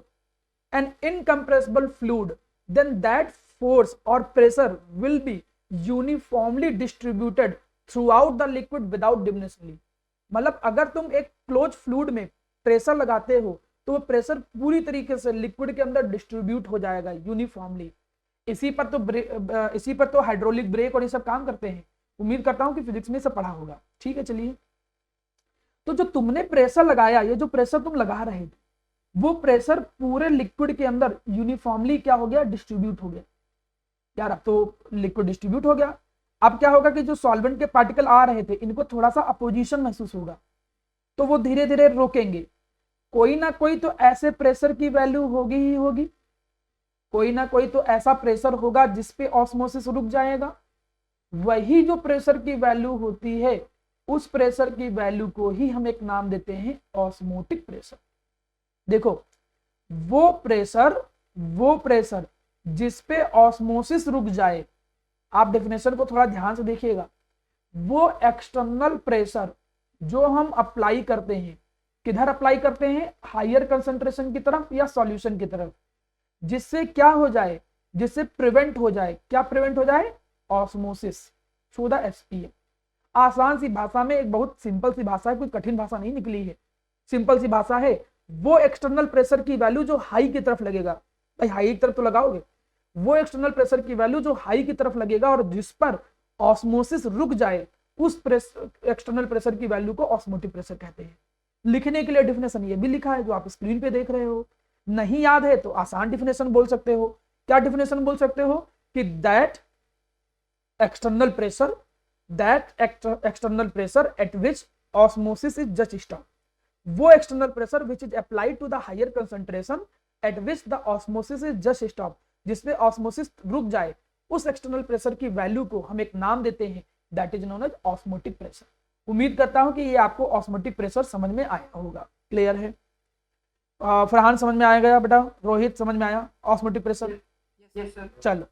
S1: an incompressible fluid, then that force or pressure will be uniformly distributed throughout the liquid without diminishing। मतलब अगर तुम एक क्लोज फ्लूइड में प्रेशर लगाते हो तो वो प्रेशर पूरी तरीके से लिक्विड के अंदर डिस्ट्रीब्यूट हो जाएगा यूनिफॉर्मली। इसी पर तो हाइड्रोलिक ब्रेक और ये सब काम करते हैं। उम्मीद करता हूं कि फिजिक्स में सब पढ़ा होगा। ठीक है, चलिए, तो जो तुमने प्रेशर लगाया, ये जो प्रेशर तुम लगा रहे थे, वो प्रेशर पूरे लिक्विड के अंदर यूनिफॉर्मली क्या हो गया, डिस्ट्रीब्यूट हो गया। यार अब तो लिक्विड डिस्ट्रीब्यूट हो गया, अब क्या होगा कि जो सॉल्वेंट के पार्टिकल आ रहे थे इनको थोड़ा सा अपोजिशन महसूस होगा, तो वो धीरे धीरे रोकेंगे। कोई ना कोई तो ऐसे प्रेशर की वैल्यू होगी ही होगी, कोई ना कोई तो ऐसा प्रेशर होगा जिसपे ऑस्मोसिस रुक जाएगा। वही जो प्रेशर की वैल्यू होती है, उस प्रेशर की वैल्यू को ही हम एक नाम देते हैं ऑस्मोटिक प्रेशर। देखो, वो प्रेशर जिस पे ऑस्मोसिस रुक जाए, आप डेफिनेशन को थोड़ा ध्यान से देखिएगा, वो एक्सटर्नल प्रेशर जो हम अप्लाई करते हैं, किधर अप्लाई करते हैं, हायर कंसंट्रेशन की तरफ या सॉल्यूशन की तरफ, जिससे क्या हो जाए, जिससे प्रिवेंट हो जाए, क्या प्रिवेंट हो जाए, ऑस्मोसिस थ्रू द एसपीएम। आसान सी भाषा में, एक बहुत सिंपल सी भाषा है, कोई कठिन भाषा नहीं निकली है, सिंपल सी भाषा है। वो एक्सटर्नल प्रेशर की वैल्यू जो हाई की तरफ लगेगा, भाई हाई की तरफ तो लगाओगे, वो एक्सटर्नल प्रेशर की वैल्यू जो हाई की तरफ लगेगा और जिस पर ऑस्मोसिस रुक जाए, उस एक्सटर्नल प्रेशर की वैल्यू को ऑस्मोटिक प्रेशर कहते हैं। लिखने के लिए डिफिनेशन ये भी लिखा है जो आप स्क्रीन पे देख रहे हो। नहीं याद है तो आसान डिफिनेशन बोल सकते हो। क्या डिफिनेशन बोल सकते हो कि that external pressure at which osmosis is just stop. वो external pressure which is applied to the higher concentration at which the osmosis is just stop, जिसमें ऑस्मोसिस रुक जाए, उस एक्सटर्नल प्रेशर की वैल्यू को हम एक नाम देते हैं, that is known as osmotic pressure. उम्मीद करता हूं कि ये आपको ऑस्मोटिक प्रेशर समझ में आया होगा। क्लियर है? फरहान समझ में आएगा बेटा? रोहित समझ में आया ऑस्मोटिक प्रेशर?
S2: Yes sir.
S1: चलो,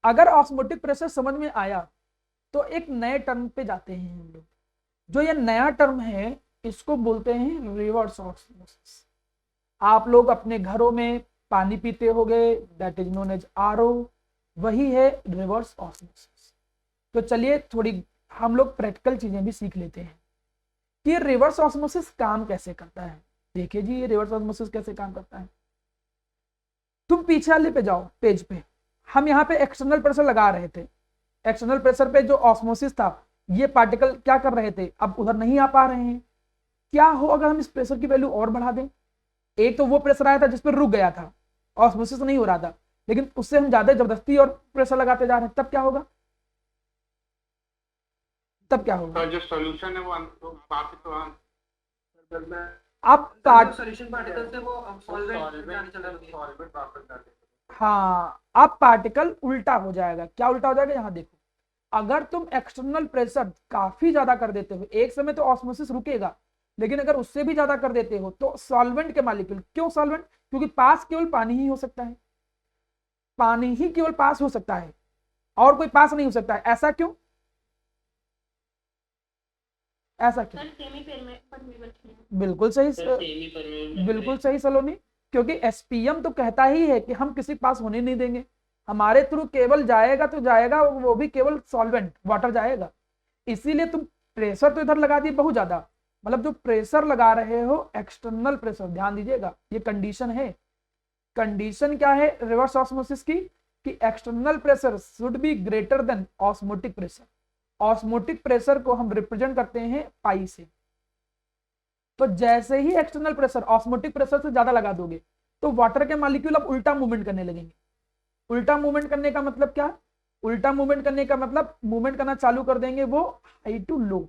S1: अगर ऑस्मोटिक प्रेशर समझ में आया तो एक नए टर्म पे जाते हैं हम लोग। जो ये नया टर्म है इसको बोलते हैं रिवर्स ऑस्मोसिस। आप लोग अपने घरों में पानी पीते होगे, that is known as R, O है रिवर्स ऑस्मोसिस। तो चलिए थोड़ी हम लोग प्रैक्टिकल चीजें भी सीख लेते हैं कि रिवर्स ऑस्मोसिस काम कैसे करता है। देखिए जी, ये रिवर्स ऑस्मोसिस कैसे काम करता है। तुम पीछे वाले पे जाओ, पेज पे। हम यहाँ पे एक्सटर्नल प्रेशर लगा रहे थे, एक्सटर्नल प्रेशर पे जो ऑस्मोसिस था, ये पार्टिकल क्या कर रहे थे, अब उधर नहीं आ पा रहे हैं, क्या हो अगर हम इस प्रेशर की वैल्यू और बढ़ा दें? एक तो वो प्रेशर आया था जिस पर रुक गया था, ऑस्मोसिस नहीं हो रहा था, लेकिन उससे हम ज्यादा जबरदस्ती और प्रेशर लगाते जा रहे हैं, तब क्या होगा? तब क्या होगा?
S3: तो जो सॉल्यूशन है वो
S1: आप काट
S2: सॉल्यूशन पार्टिकल से वो सॉल्वेंट जाने चला गया।
S3: सॉल्वेंट वापस कर देते हैं।
S1: हाँ, अब पार्टिकल उल्टा हो जाएगा। क्या उल्टा हो जाएगा? यहाँ देखो, अगर तुम एक्सटर्नल प्रेशर काफी ज्यादा कर देते हो, एक समय तो ऑस्मोसिस रुकेगा, लेकिन अगर उससे भी ज्यादा कर देते हो तो सॉल्वेंट के मॉलिक्यूल, क्यों सॉल्वेंट? क्योंकि पास केवल पानी ही हो सकता है, पानी ही केवल पास हो सकता है, और कोई पास नहीं हो सकता है। ऐसा क्यों? ऐसा क्यों? बिल्कुल सही, बिल्कुल सही सलोनी, क्योंकि एसपीएम तो कहता ही है कि हम किसी के पास होने नहीं देंगे, हमारे थ्रू केवल जाएगा तो जाएगा, वो भी केवल सॉल्वेंट वाटर जाएगा। इसीलिए तुम प्रेशर तो इधर लगा दिए बहुत ज्यादा, मतलब जो प्रेशर लगा रहे हो एक्सटर्नल प्रेशर, ध्यान दीजिएगा ये कंडीशन है। कंडीशन क्या है रिवर्स ऑस्मोसिस की? कि external pressure should be greater than osmotic pressure. Osmotic pressure को हम रिप्रेजेंट करते हैं पाई से। तो जैसे ही एक्सटर्नल प्रेशर ऑस्मोटिक प्रेशर से ज्यादा लगा दोगे तो वाटर के मॉलिक्यूल अब उल्टा मूवमेंट करने लगेंगे। उल्टा मूवमेंट करने का मतलब क्या? उल्टा मूवमेंट करने का मतलब मूवमेंट करना चालू कर देंगे वो high to low,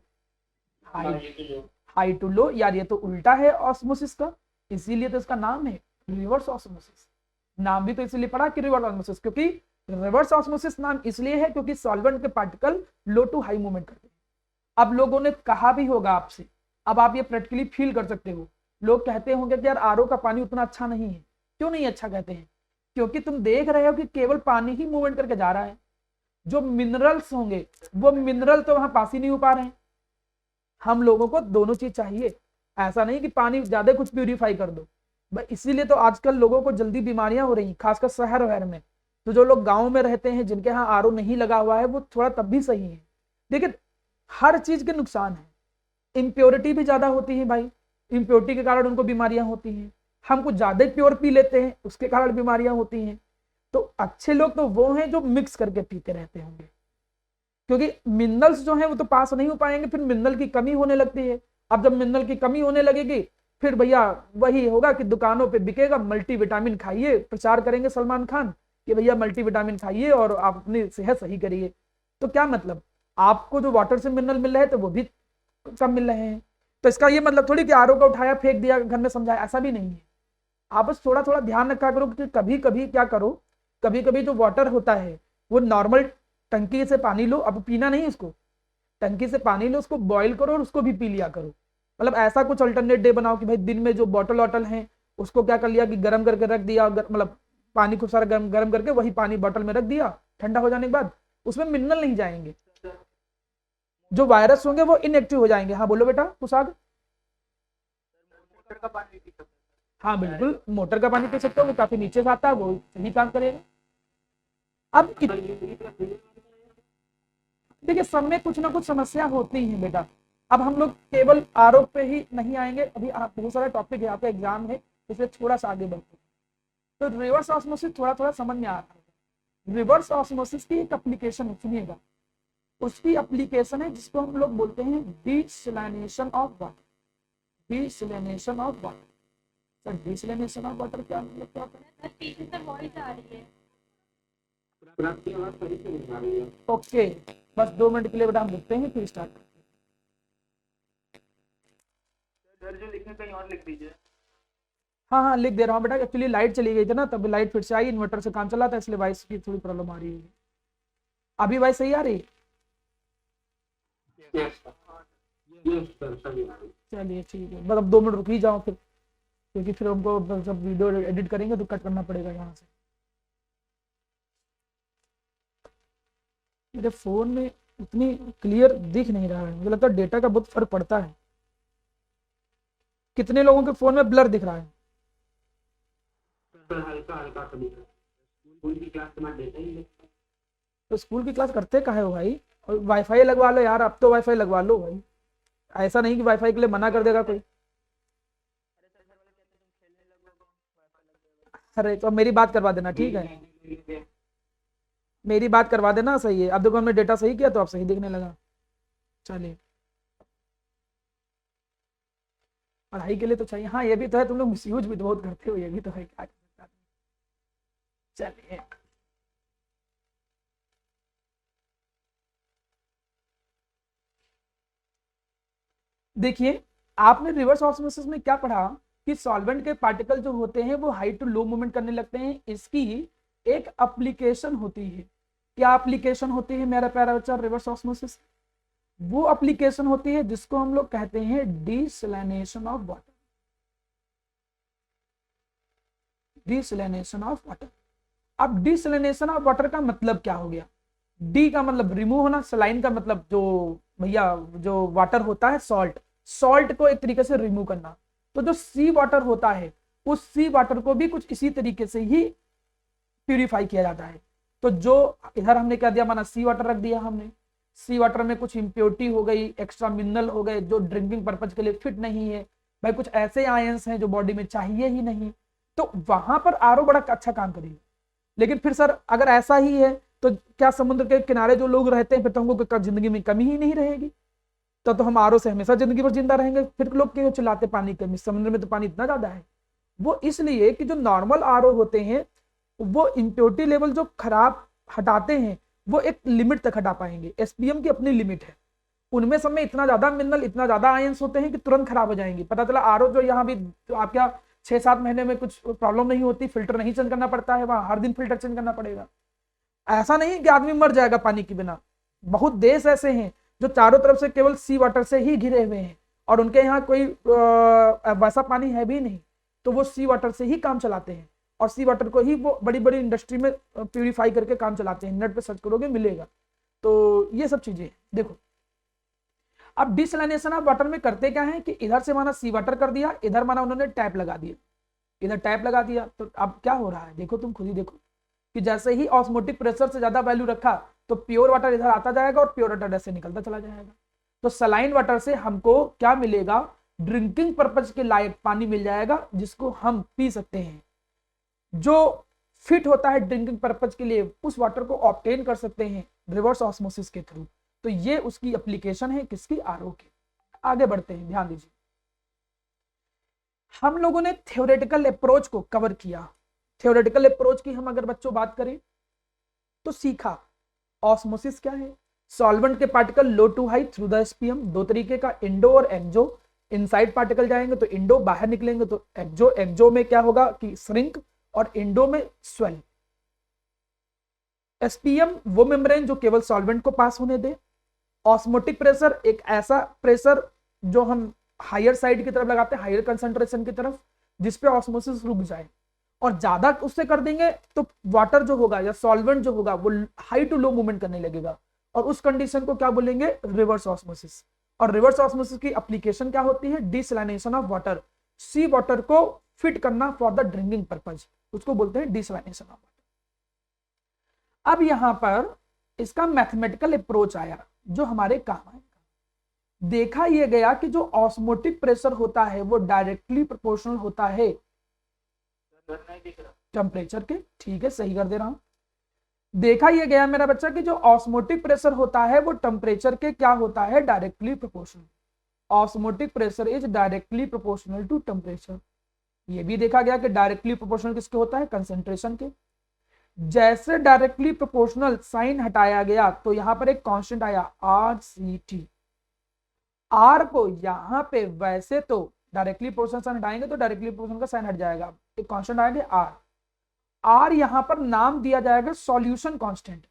S1: high to low. यार ये तो उल्टा है ऑस्मोसिस का, इसीलिए तो इसका नाम है रिवर्स ऑस्मोसिस। नाम भी तो इसलिए पड़ा कि रिवर्स ऑस्मोसिस, क्योंकि रिवर्स ऑस्मोसिस नाम इसलिए है क्योंकि सॉल्वेंट के particle low to high movement करते हैं। अब लोगों ने कहा भी होगा आपसे, अब आप ये प्रैक्टिकली फील कर सकते हो, लोग कहते होंगे कि यार आरओ का पानी उतना अच्छा नहीं है। क्यों नहीं अच्छा कहते हैं? क्योंकि तुम देख रहे हो कि केवल पानी ही मूवमेंट करके जा रहा है, जो मिनरल्स होंगे वो मिनरल तो वहां पास ही नहीं हो पा रहे हैं। हम लोगों को दोनों चीज चाहिए, ऐसा नहीं कि पानी ज्यादा कुछ प्यूरिफाई कर दो। इसीलिए तो आजकल लोगों को जल्दी बीमारियां हो रही, खासकर शहर वहर में। तो जो लोग गांव में रहते हैं जिनके यहाँ आरओ नहीं लगा हुआ है वो थोड़ा तब भी सही है। देखिए हर चीज के नुकसान है, इम्प्योरिटी भी ज्यादा होती है भाई, इम्प्योरिटी के कारण उनको बीमारियां होती हैं। हम कुछ ज्यादा प्योर पी लेते हैं उसके कारण बीमारियां होती हैं। तो अच्छे लोग तो वो हैं जो मिक्स करके पीते रहते होंगे, क्योंकि मिनरल्स जो है वो तो पास नहीं हो पाएंगे, फिर मिनरल की कमी होने लगती है। अब जब मिनरल की कमी होने लगेगी फिर भैया वही होगा कि दुकानों पे बिकेगा मल्टीविटामिन खाइए, प्रचार करेंगे सलमान खान कि भैया मल्टीविटामिन खाइए और आप अपनी सेहत सही करिए। तो क्या मतलब, आपको जो वाटर से मिनरल मिल रहे हैं तो वो भी कम मिल रहे हैं। तो इसका ये मतलब थोड़ी कि आरओ का उठाया फेंक दिया घर में समझाया, ऐसा भी नहीं है। आप बस थोड़ा थोड़ा ध्यान रखा करो कि कभी कभी क्या करो, कभी कभी जो वाटर होता है वो नॉर्मल टंकी से पानी लो, अब पीना नहीं इसको, टंकी से पानी लो, उसको बॉईल करो और उसको भी पी लिया करो। मतलब ऐसा कुछ अल्टरनेट डे बनाओ कि भाई दिन में जो बॉटल वॉटल है उसको क्या कर लिया कि गर्म करके रख दिया, मतलब पानी को सारा गर्म गर्म करके वही पानी बॉटल में रख दिया, ठंडा हो जाने के बाद उसमें मिनरल नहीं जाएंगे, जो वायरस होंगे वो इनएक्टिव हो जाएंगे। हाँ बोलो बेटा कुशाग। हाँ बिल्कुल मोटर का पानी पी सकते हो, वो काफी नीचे से आता है, वो सही काम करेगा। अब देखिए सब में कुछ ना कुछ समस्या होती है बेटा। अब हम लोग केवल आरोप पे ही नहीं आएंगे, अभी आप बहुत सारा टॉपिक है, यहाँ पे एग्जाम है, इसलिए थोड़ा सा आगे बढ़ते हैं। तो रिवर्स ऑस्मोसिस थोड़ा थोड़ा समझ में आ रहा है। रिवर्स ऑस्मोसिस की एक एप्लीकेशन सुनिएगा, उसकी एप्लीकेशन है जिसको हम लोग बोलते हैं desalination of water. Desalination of water. Sir desalination of water क्या मतलब क्या होता है?
S2: आपकी आवाज सही से नहीं आ रही है।
S1: ओके बस 2 मिनट के लिए बेटा हम रुकते हैं फिर स्टार्ट करते हैं।
S2: सर जो लिखने कहीं और लिख दीजिए।
S1: हाँ हाँ लिख दे रहा हूँ बेटा, एक्चुअली लाइट चली गई थी ना, तब लाइट फिर से आई, इन्वर्टर से काम चला था इसलिए वॉइस की थोड़ी प्रॉब्लम आ रही है। अभी वॉइस सही आ रही है?
S2: यस सर सही आ रही है।
S1: चलिए ठीक है, बस अब 2 मिनट रुक ही जाओ फिर, क्योंकि फिर हमको जब वीडियो एडिट करेंगे तो कट करना पड़ेगा यहाँ से। मेरे फोन में उतनी क्लियर दिख नहीं रहा है, मुझे लगता है डेटा का बहुत फर्क पड़ता है। कितने लोगों के फोन में ब्लर दिख रहा है?
S2: सर हल्का हल्का सा दिख रहा है। स्कूल की क्लास में देता ही नहीं।
S1: तो स्कूल की क्लास करते काहे हो भाई? और वाईफाई लगवा लो यार, अब तो वाईफाई लगवा लो भाई, ऐसा नहीं कि वाईफाई के लिए मना कर देगा कोई। अरे तो मेरी बात करवा देना ठीक है, मेरी बात करवा देना, सही है। अब देखो हमने डेटा सही किया तो अब सही दिखने लगा। चलिए पढ़ाई के लिए तो चाहिए। हाँ ये भी तो है, तुम लोग मिसयूज भी तो बहुत करते हो, ये भी तो है, क्या कर सकता है। चलिए देखिए, आपने रिवर्स ऑस्मोसिस में क्या पढ़ा कि सॉल्वेंट के पार्टिकल जो होते हैं वो हाई टू लो मूवमेंट करने लगते हैं। इसकी एक एप्लीकेशन होती है। क्या एप्लीकेशन होती है मेरा प्यारा बच्चा रिवर्स ऑस्मोसिस? वो एप्लीकेशन होती है जिसको हम लोग कहते हैं desalination of water. Desalination of water. अब डिसैलिनेशन ऑफ वाटर का मतलब क्या हो गया? डी का मतलब रिमूव होना, सलाइन का मतलब जो भैया जो वाटर होता है सॉल्ट, सॉल्ट को एक तरीके से रिमूव करना। तो जो सी वाटर होता है उस सी वाटर को भी कुछ इसी तरीके से ही प्यूरिफाई किया जाता है। तो जो इधर हमने क्या दिया, माना सी वाटर रख दिया हमने, सी वाटर में कुछ इम्प्योरिटी हो गई, एक्स्ट्रा मिनरल हो गए जो ड्रिंकिंग पर्पज के लिए फिट नहीं है, भाई कुछ ऐसे आयंस हैं जो बॉडी में चाहिए ही नहीं, तो वहां पर आरओ बड़ा अच्छा काम करेगा। लेकिन फिर सर अगर ऐसा ही है तो क्या समुद्र के किनारे जो लोग रहते हैं फिर तो हमको जिंदगी में कमी ही नहीं रहेगी, तो हम आरओ से हमेशा जिंदगी भर जिंदा रहेंगे। फिर लोग क्यों चिल्लाते पानी कमी, समुद्र में तो पानी इतना ज्यादा है। वो इसलिए कि जो नॉर्मल आरओ होते हैं वो इम्प्योरिटी लेवल जो खराब हटाते हैं वो एक लिमिट तक हटा पाएंगे। एसपीएम की अपनी लिमिट है, उनमें सब में इतना ज्यादा मिनरल, इतना ज्यादा आयंस होते हैं कि तुरंत खराब हो जाएंगे। पता चला आरओ जो यहाँ भी जो आप क्या 6-7 महीने में कुछ प्रॉब्लम नहीं होती, फिल्टर नहीं चेंज करना पड़ता है, वहां हर दिन फिल्टर चेंज करना पड़ेगा। ऐसा नहीं कि आदमी मर जाएगा पानी के बिना। बहुत देश ऐसे हैं जो चारों तरफ से केवल सी वाटर से ही घिरे हुए हैं और उनके यहाँ कोई वैसा पानी है भी नहीं, तो वो सी वाटर से ही काम चलाते हैं और सी वाटर को ही वो बड़ी बड़ी इंडस्ट्री में प्यूरिफाई करके काम चलाते हैं। नेट पे सर्च करोगे मिलेगा। तो ये सब चीजें देखो। अब डिसैलिनेशन ऑफ वाटर में करते क्या है कि इधर से माना सी वाटर कर दिया, इधर माना उन्होंने टैप लगा दिया, इधर टैप लगा दिया, तो अब क्या हो रहा है देखो, तुम खुद ही देखो कि जैसे ही ऑस्मोटिक प्रेशर से ज्यादा वैल्यू रखा तो प्योर वाटर इधर आता जाएगा और प्योर वाटर ऐसे निकलता चला जाएगा। तो सलाइन वाटर से हमको क्या मिलेगा? ड्रिंकिंग पर्पज के लायक पानी मिल जाएगा जिसको हम पी सकते हैं। जो फिट होता है ड्रिंकिंग पर्पज के लिए उस वाटर को ऑब्टेन कर सकते हैं रिवर्स ऑस्मोसिस के थ्रू। तो ये उसकी एप्लीकेशन है किसकी? आरओ की। आगे बढ़ते हैं, ध्यान दीजिए। हम लोगों ने थ्योरेटिकल अप्रोच को कवर किया। थ्योरेटिकल अप्रोच की हम अगर बच्चों बात करें तो सीखा ऑस्मोसिस क्या है, सॉल्वेंट के particle low to high through the SPM, दो तरीके का, इंडो और एक्सो। इनसाइड पार्टिकल जाएंगे तो इंडो, बाहर निकलेंगे तो एक्सो। एक्सो में क्या होगा कि श्रिंक और इंडो में स्वेल। एसपीएम वो मेम्ब्रेन जो केवल सॉल्वेंट को पास होने दे। ऑस्मोटिक प्रेशर एक ऐसा प्रेशर जो हम हायर साइड की तरफ लगाते हैं, हायर कंसंट्रेशन की तरफ, जिसपे ऑस्मोसिस रुक जाए। और ज्यादा उससे कर देंगे तो वाटर जो होगा या सॉल्वेंट जो होगा वो हाई टू लो मूवमेंट करने लगेगा और उस कंडीशन को क्या बोलेंगे? Reverse osmosis. और रिवर्स ऑस्मोसिस की एप्लीकेशन क्या होती है? Desalination of water, sea water को फिट करना फॉर द ड्रिंकिंग पर्पज, उसको बोलते हैं डिसैलिनेशन ऑफ वाटर। अब यहां पर इसका मैथमेटिकल अप्रोच आया जो हमारे काम आएगा। देखा यह गया कि जो ऑस्मोटिक प्रेशर होता है वो डायरेक्टली प्रोपोर्शनल होता है टेम्परेचर के। ठीक है, सही कर दे रहा हूं। देखा यह गया मेरा बच्चा कि जो ऑस्मोटिक प्रेशर होता है वो टेम्परेचर के क्या होता है? Directly proportional. Osmotic pressure is directly proportional to temperature. ये भी देखा गया कि डायरेक्टली प्रोपोर्शनल किसके होता है? कंसेंट्रेशन के। जैसे डायरेक्टली प्रोपोर्शनल साइन हटाया गया तो यहां पर एक कांस्टेंट आया RCT। आर को यहां पे वैसे तो डायरेक्टली प्रोपोर्शनल साइन हटाएंगे तो डायरेक्टली प्रोपोर्शनल का साइन हट जाएगा, एक कांस्टेंट आएगा आर। आर यहां पर नाम दिया जाएगा सॉल्यूशन कांस्टेंट।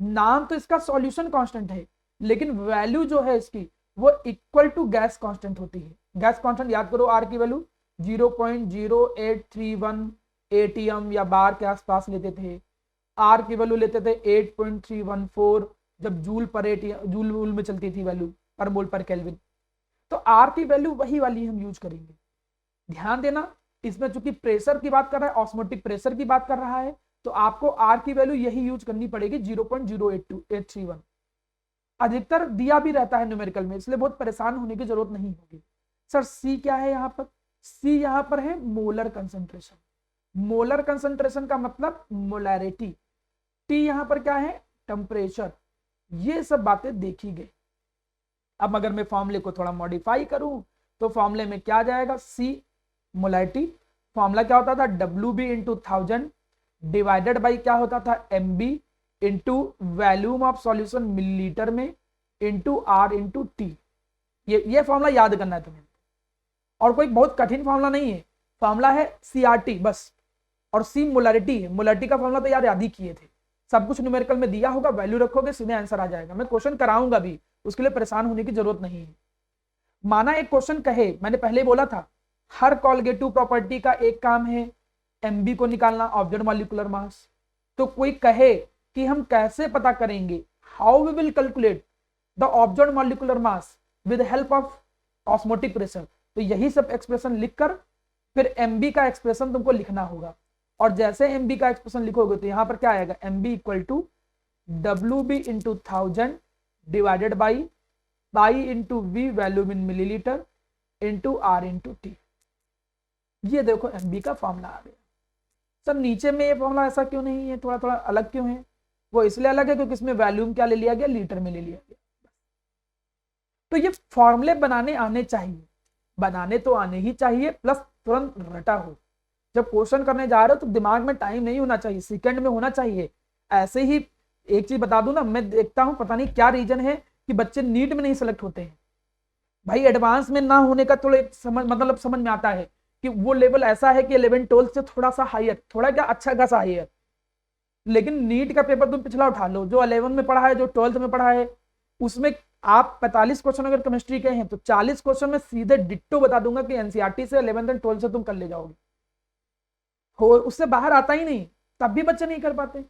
S1: नाम तो इसका सॉल्यूशन कांस्टेंट है लेकिन वैल्यू जो है इसकी वो इक्वल टू गैस कांस्टेंट होती है। गैस कांस्टेंट याद करो, आर की वैल्यू 0.0831 एटीएम या बार के आसपास लेते थे। आर की वैल्यू लेते थे 8.314 जब जूल पर एटीएम, जूल वूल में चलती थी वैल्यू, पर मोल पर केल्विन। तो आर की वैल्यू वही वाली हम यूज करेंगे। ध्यान देना, इसमें चूंकि प्रेशर की बात कर रहा है, ऑस्मोटिक प्रेशर की बात कर रहा है, तो आपको आर की वैल्यू यही यूज करनी पड़ेगी 0.082831। अधिकतर दिया भी रहता है न्यूमेरिकल में, इसलिए बहुत परेशान होने की जरूरत नहीं होगी। सर सी क्या है यहाँ पर? सी यहाँ पर है मोलर कंसंट्रेशन। मोलर कंसंट्रेशन का मतलब मोलैरिटी। टी यहाँ पर क्या है? टेम्परेचर। ये सब बातें देखी गई। अब अगर मैं फॉर्मूले को थोड़ा मॉडिफाई करूं तो फॉर्मूले में क्या आ जाएगा, सी मोलैरिटी, फॉर्मूला क्या होता था WB इंटू 1000 डिवाइडेड बाई क्या होता था MB into volume of solution millilitre में इंटू R इंटू टी। ये फॉर्मूला याद करना है तुम्हें, और कोई बहुत कठिन फॉर्मूला नहीं है, फॉर्मूला है CRT बस, और सी मोलैरिटी है। मोलैरिटी का फॉर्मूला तो यार याद ही किए थे, सब कुछ न्यूमेरिकल में दिया होगा, वैल्यू रखोगे सीधे आंसर आ जाएगा। मैं क्वेश्चन कराऊंगा भी, उसके लिए परेशान होने की जरूरत नहीं है। माना एक क्वेश्चन कहे, मैंने पहले बोला था हर कॉलगेटिव प्रॉपर्टी का एक काम है MB को निकालना, ऑब्जेक्ट मॉलिक्यूलर मास। तो कोई कहे कि हम कैसे पता करेंगे, how we will calculate the object molecular mass with help of osmotic pressure, तो यही सब एक्सप्रेशन लिखकर फिर MB का एक्सप्रेशन तुमको लिखना होगा। और जैसे MB का एक्सप्रेशन लिखोगे तो यहां पर क्या आएगा, MB equal to WB into 1000 divided by pi into V volume in millilitre into R into T. ये देखो MB का फॉर्मूला आ गया। सर नीचे में ये फॉर्मूला ऐसा क्यों नहीं है, थोड़ा थोड़ा अलग क्यों है? वो इसलिए अलग है क्योंकि इसमें वैल्यूम क्या ले लिया गया, लीटर में ले लिया गया। तो ये फॉर्मूले बनाने आने चाहिए, बनाने तो आने ही चाहिए, प्लस तुरंत रटा हो। जब क्वेश्चन करने जा रहे हो तो दिमाग में टाइम नहीं होना चाहिए, सेकंड में होना चाहिए। ऐसे ही एक चीज बता दूं ना, मैं देखता हूं पता नहीं क्या रीजन है कि बच्चे नीट में नहीं सेलेक्ट होते हैं। भाई एडवांस में ना होने का थोड़ा समझ में आता है कि वो लेवल ऐसा है कि 11 12 से थोड़ा सा हायर, थोड़ा क्या अच्छा खासा हायर। लेकिन नीट का पेपर तुम पिछला उठा लो, जो 11 में पढ़ा है, जो 12th में पढ़ा है, उसमें आप 45 क्वेश्चन अगर केमिस्ट्री के हैं तो 40 क्वेश्चन में सीधे डिट्टो बता दूंगा कि एनसीईआरटी से 11th एंड 12th से तुम कर ले जाओगे, हो उससे बाहर आता ही नहीं। तब भी बच्चे नहीं कर पाते।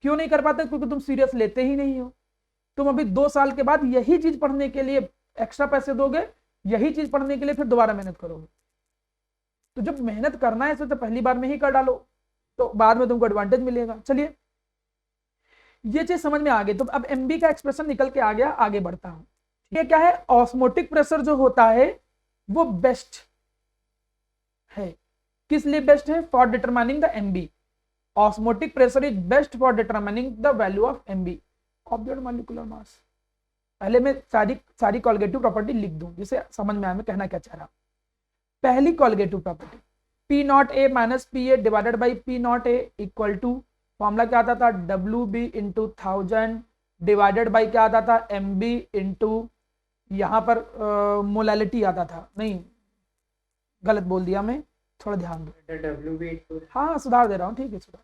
S1: क्यों नहीं कर पाते? क्योंकि तुम सीरियस लेते ही नहीं हो। तुम अभी 2 साल के बाद यही चीज पढ़ने के लिए एक्स्ट्रा पैसे दोगे, यही चीज पढ़ने के लिए फिर दोबारा मेहनत करोगे। तो जब मेहनत करना है तो पहली बार में ही कर डालो, तो बाद में तुमको एडवांटेज मिलेगा। चलिए ये चीज समझ में आ गई। तो अब MB का एक्सप्रेशन निकल के आ गया, आगे बढ़ता हूं। ये क्या है, ऑस्मोटिक प्रेशर जो होता है वो बेस्ट है। किस लिए बेस्ट है? For determining the MB। Osmotic pressure is best for determining the value of MB, object molecular मास। पहले मैं सारी कॉलगेटिव प्रॉपर्टी लिख दूं जिसे समझ में आए मैं कहना क्या चाह रहा हूं। पहली colligative property P0A minus PA divided by P0A equal to, formula क्या आता था WB इंटू 1000 डिवाइडेड बाई क्या आता था MB इंटू, यहां पर मोलैलिटी आता था, नहीं गलत बोल दिया मैं, थोड़ा ध्यान दो।
S3: WB
S1: हाँ सुधार दे रहा हूँ, ठीक है सुधार।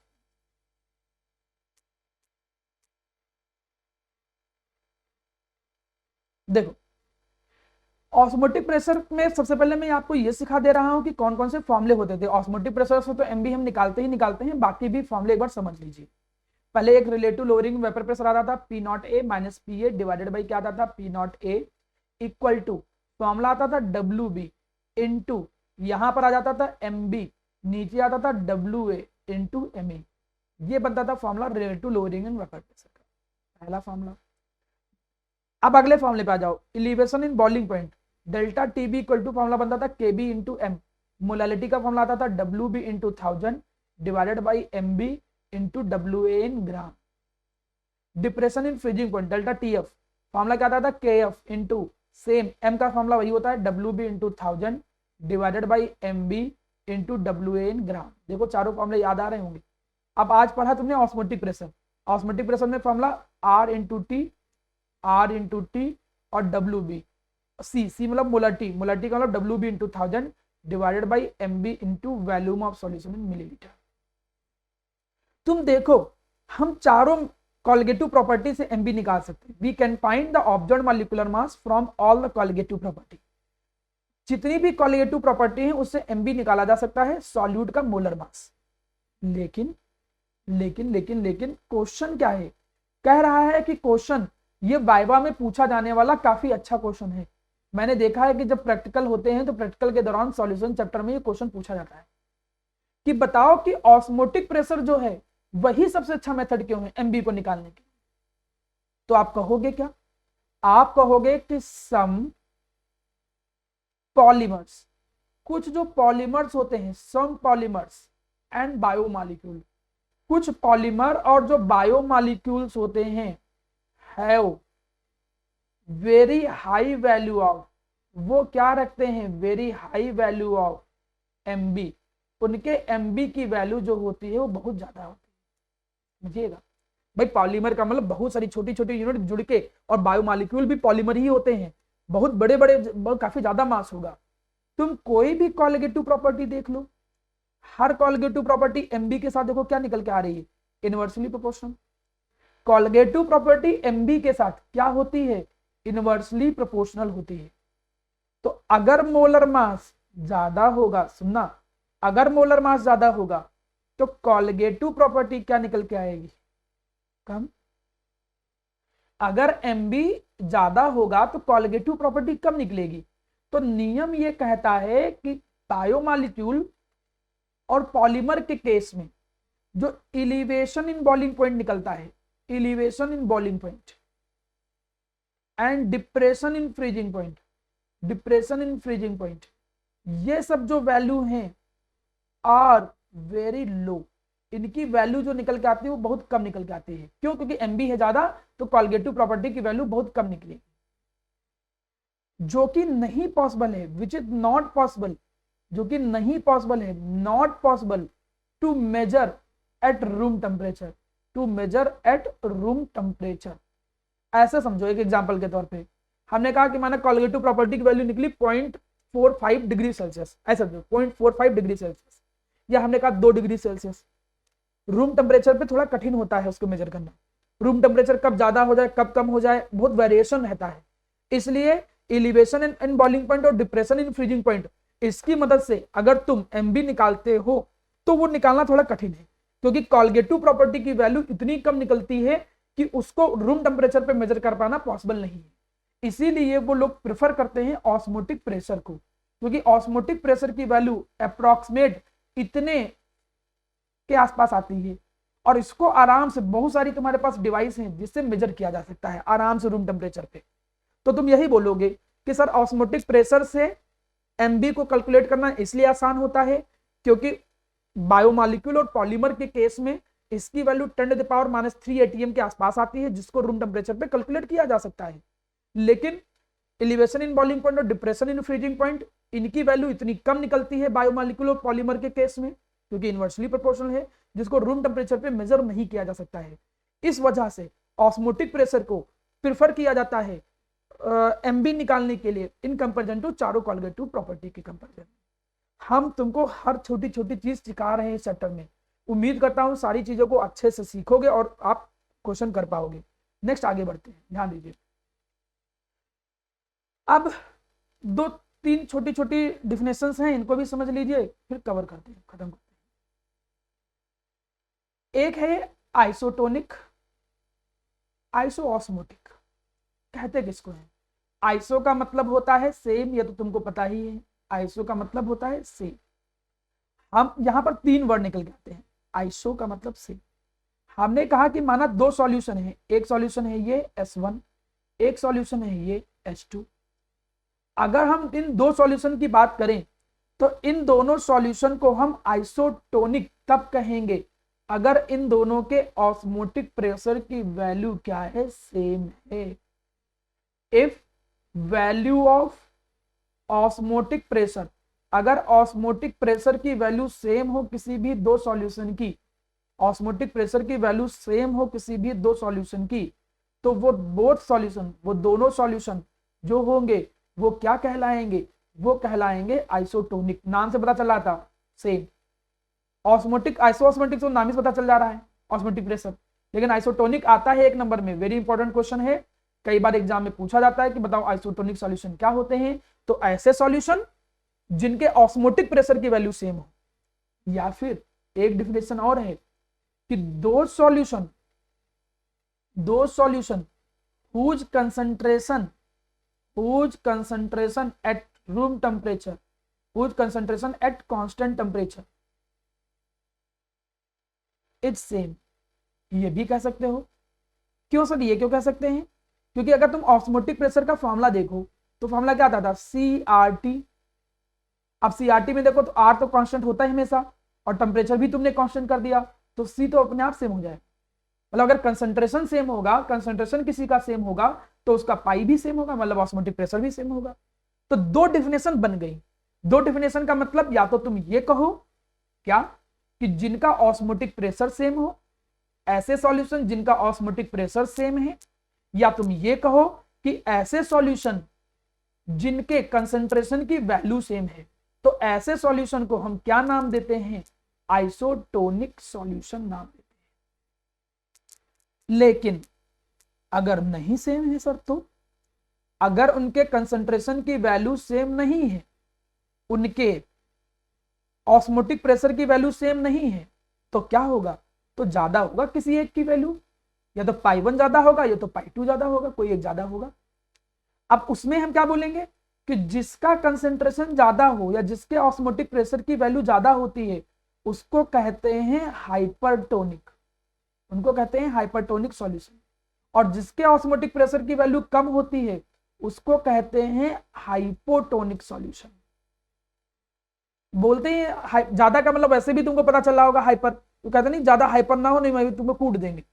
S1: देखो ऑस्मोटिक प्रेशर में सबसे पहले मैं आपको ये सिखा दे रहा हूं कि कौन कौन से फॉर्मूले होते थे। ऑस्मोटिक प्रेशर से तो MB हम निकालते ही निकालते हैं, बाकी भी फॉर्मूले एक बार समझ लीजिए। पहले एक रिलेटिव लोअरिंग वेपर प्रेशर आता था P0A minus PA divided by क्या आता था P0A इक्वल टू, फॉर्मूला आता था WB इंटू, यहां पर आ जाता था MB, नीचे आता था WA इंटू MA। ये बनता था formula relative lowering in vapour pressure का पहला फॉर्मूला। अब अगले फॉर्मूले पे आ जाओ, elevation in boiling point, delta TB equal to, formula बनता था KB इंटू M। मोलैलिटी का फॉर्मूला आता था WB into 1000 divided by MB into WA in gram. Depression in freezing point, delta TF, formula क्या आता था KF इंटू, सेम M का formula वही होता है WB into 1000 divided by MB into WA in ग्राम। देखो चारों फॉर्मूले याद आ रहे होंगे। अब आज पढ़ा तुमने ऑस्मोटिक प्रेशर, ऑस्मोटिक प्रेशर में फॉर्मूला R इंटू T और WB, C मतलब मोलैरिटी, मोलैरिटी का मतलब WB into 1000 divided by MB into volume of solution in millilitre. तुम देखो हम चारों कॉलगेटिव प्रॉपर्टी से MB निकाल सकते हैं। We can find the observed molecular mass from all the colligative property. जितनी भी कॉलगेटिव प्रॉपर्टी है उससे MB निकाला जा सकता है, सॉल्यूट का मोलर मास। लेकिन लेकिन लेकिन लेकिन क्वेश्चन क्या है, कह रहा है कि क्वेश्चन ये वाइवा में पूछा जाने वाला काफी अच्छा क्वेश्चन है। मैंने देखा है कि जब प्रैक्टिकल होते हैं तो प्रैक्टिकल के दौरान सॉल्यूशन चैप्टर में ये क्वेश्चन पूछा जाता है कि बताओ कि ऑस्मोटिक प्रेशर जो है वही सबसे अच्छा मेथड क्यों है MB को निकालने के। तो आप कहोगे क्या? आप कहोगे कि सम पॉलीमर्स, कुछ जो पॉलीमर्स होते हैं, सम पॉलीमर्स एंड बायोमॉलिक्यूल, कुछ पॉलीमर और जो बायोमॉलिक्यूल्स होते हैं have very high value of वो क्या रखते हैं, very high value of MB, उनके एमबी की वैल्यू जो होती है वो बहुत ज्यादा होती है। समझिएगा भाई, पॉलीमर का मतलब बहुत सारी छोटी छोटी यूनिट जुड़ के, और बायोमॉलिक्यूल भी पॉलीमर ही होते हैं, बहुत बड़े बड़े, काफी ज्यादा मास होगा। तुम कोई भी कॉलिगेटिव प्रॉपर्टी देख लो, हर कॉलिगेटिव प्रॉपर्टी एमबी के साथ देखो क्या निकल के आ रही है, inversely proportional. Colligative property MB के साथ क्या होती है, इनवर्सली प्रोपोर्शनल होती है। तो अगर मोलर मास ज्यादा होगा, सुनना, अगर मोलर मास ज्यादा होगा तो कॉलिगेटिव प्रॉपर्टी क्या निकल के आएगी, कम। अगर एमबी ज्यादा होगा तो कॉलिगेटिव प्रॉपर्टी कम निकलेगी। तो नियम ये कहता है कि बायोमॉलिक्यूल और पॉलीमर के केस में जो इलिवेशन इन बॉइलिंग पॉइंट निकलता है, elevation in boiling point and depression in freezing point, depression in freezing point, ये सब जो वैल्यू हैं आर वेरी लो, इनकी वैल्यू जो निकल के आती है वो बहुत कम निकल के आती है। क्यों, क्योंकि एमबी है ज्यादा, तो कॉलिगेटिव प्रॉपर्टी की वैल्यू बहुत कम निकलेगी, जो कि नहीं पॉसिबल है, विच इज नॉट पॉसिबल, जो कि नहीं पॉसिबल है, not possible to measure at room temperature, to measure at room temperature. ऐसे समझो, एक एग्जांपल के तौर पे हमने कहा कि माना कॉलिगेटिव प्रॉपर्टी की वैल्यू निकली 0.45 डिग्री सेल्सियस, ऐसा समझो 0.45 डिग्री सेल्सियस, या हमने कहा 2 डिग्री सेल्सियस। रूम टेम्परेचर पे थोड़ा कठिन होता है उसको मेजर करना, रूम टेम्परेचर कब ज्यादा हो जाए कब कम हो जाए, बहुत वेरिएशन रहता है। इसलिए एलिवेशन इन बॉइलिंग पॉइंट और डिप्रेशन इन फ्रीजिंग पॉइंट, इसकी मदद से अगर तुम एमबी निकालते हो तो वो निकालना थोड़ा कठिन है, क्योंकि कॉलिगेटिव प्रॉपर्टी की वैल्यू इतनी कम निकलती है कि उसको रूम टेम्परेचर पे मेजर कर पाना पॉसिबल नहीं है। इसीलिए वो लोग प्रेफर करते हैं ऑस्मोटिक प्रेशर को, क्योंकि ऑस्मोटिक प्रेशर की वैल्यू अप्रॉक्सीमेट इतने के आसपास आती है, और इसको आराम से, बहुत सारी तुम्हारे पास डिवाइस हैं जिससे मेजर किया जा सकता है आराम से रूम टेम्परेचर पे। तो तुम यही बोलोगे कि सर ऑस्मोटिक प्रेशर से एमबी को कैलकुलेट करना इसलिए आसान होता है क्योंकि बायोमॉलिक्यूल और पॉलीमर के केस में इसकी वैल्यू 10⁻³ atm के आसपास आती है, जिसको रूम टेम्परेचर पे कैलकुलेट किया जा सकता है। लेकिन एलिवेशन इन बॉइलिंग पॉइंट और डिप्रेशन इन फ्रीजिंग पॉइंट, इनकी वैल्यू इतनी कम निकलती है बायोमॉलिक्यूल और पॉलीमर के केस में, क्योंकि इनवर्सली प्रोपोर्शनल है, जिसको रूम टेम्परेचर पे मेजर नहीं किया जा सकता है। इस वजह से ऑस्मोटिक प्रेशर को प्रिफर किया जाता है एमबी निकालने के लिए, इन कंपेरिजन टू चारों कॉलिगेटिव प्रॉपर्टी के कंपेरिजन। हम तुमको हर छोटी छोटी चीज सिखा रहे हैं इस चैप्टर में। उम्मीद करता हूं सारी चीजों को अच्छे से सीखोगे और आप क्वेश्चन कर पाओगे। नेक्स्ट आगे बढ़ते हैं, ध्यान दीजिए। अब 2-3 छोटी छोटी डिफिनेशंस हैं, इनको भी समझ लीजिए, फिर कवर करते हैं, खत्म करते हैं। एक है आइसोटोनिक, आइसोऑस्मोटिक। कहते किसको है? आइसो का मतलब होता है सेम, ये तो तुमको पता ही है, आइसो का मतलब होता है सेम। हम यहां पर 3 वर्ड निकल के आते हैं, आइसो का मतलब सेम। हमने कहा कि माना 2 सॉल्यूशन है, एक सॉल्यूशन है ये S1, एक सॉल्यूशन है ये H2। अगर हम इन 2 सॉल्यूशन की बात करें तो इन दोनों सॉल्यूशन को हम आइसोटोनिक तब कहेंगे अगर इन दोनों के ऑस्मोटिक प्रेशर की वैल्यू क्या है, सेम है। If value of osmotic pressure, अगर ऑस्मोटिक प्रेशर की वैल्यू सेम हो किसी भी 2 सॉल्यूशन की, ऑस्मोटिक प्रेशर की वैल्यू सेम हो किसी भी 2 सॉल्यूशन की, तो वो बोथ सॉल्यूशन, वो दोनों सॉल्यूशन जो होंगे वो क्या कहलाएंगे, वो कहलाएंगे आइसोटोनिक। नाम से पता चल रहा था सेम। ऑस्मोटिक, आइसोऑस्मोटिक तो नाम ही पता चल जा रहा है ऑस्मोटिक प्रेशर, लेकिन आइसोटोनिक आता है 1 नंबर में। वेरी इंपॉर्टेंट क्वेश्चन है, कई बार एग्जाम में पूछा जाता है कि बताओ आइसोटोनिक सॉल्यूशन क्या होते हैं। तो ऐसे सॉल्यूशन जिनके ऑस्मोटिक प्रेशर की वैल्यू सेम हो, या फिर एक डिफिनेशन और है कि दो solution whose concentration at room temperature, whose concentration at constant temperature is same। ये भी कह सकते हो। क्यों सर, ये क्यों कह सकते हैं? क्योंकि अगर तुम ऑस्मोटिक प्रेशर का फॉर्मूला देखो तो फॉर्मूला क्या आता था, CRT। अब CRT में देखो तो R तो कांस्टेंट होता है हमेशा, और टेम्परेचर भी तुमने कांस्टेंट कर दिया, तो C तो अपने आप सेम हो जाए। मतलब अगर कंसंट्रेशन सेम होगा, कंसंट्रेशन किसी का सेम होगा तो उसका पाई भी सेम होगा, मतलब ऑस्मोटिक प्रेशर भी सेम होगा। तो दो डेफिनेशन बन गई। दो डेफिनेशन का मतलब या तो तुम ये कहो क्या कि जिनका ऑस्मोटिक प्रेशर सेम हो, ऐसे सॉल्यूशन जिनका ऑस्मोटिक प्रेशर सेम है, या तुम ये कहो कि ऐसे सॉल्यूशन जिनके कंसंट्रेशन की वैल्यू सेम है। तो ऐसे सॉल्यूशन को हम क्या नाम देते हैं? आइसोटोनिक सॉल्यूशन नाम देते हैं। लेकिन अगर नहीं सेम है सर, तो अगर उनके कंसंट्रेशन की वैल्यू सेम नहीं है, उनके ऑस्मोटिक प्रेशर की वैल्यू सेम नहीं है, तो क्या होगा? तो ज्यादा होगा किसी एक की वैल्यू, या तो पाई 1 ज्यादा होगा या तो पाई 2 ज्यादा होगा, कोई एक ज्यादा होगा। अब उसमें हम क्या बोलेंगे कि जिसका कंसंट्रेशन ज्यादा हो या जिसके ऑस्मोटिक प्रेशर की वैल्यू ज्यादा होती है उसको कहते हैं हाइपरटोनिक, उनको कहते हैं हाइपरटोनिक सॉल्यूशन। और जिसके ऑस्मोटिक प्रेशर की वैल्यू कम होती है उसको कहते हैं हाइपोटोनिक सॉल्यूशन। बोलते हैं ज्यादा का मतलब वैसे भी तुमको पता चला होगा हाइपर, तो कहते नहीं ज्यादा हाइपर ना हो, नहीं मैं भी तुमको कूट देंगे।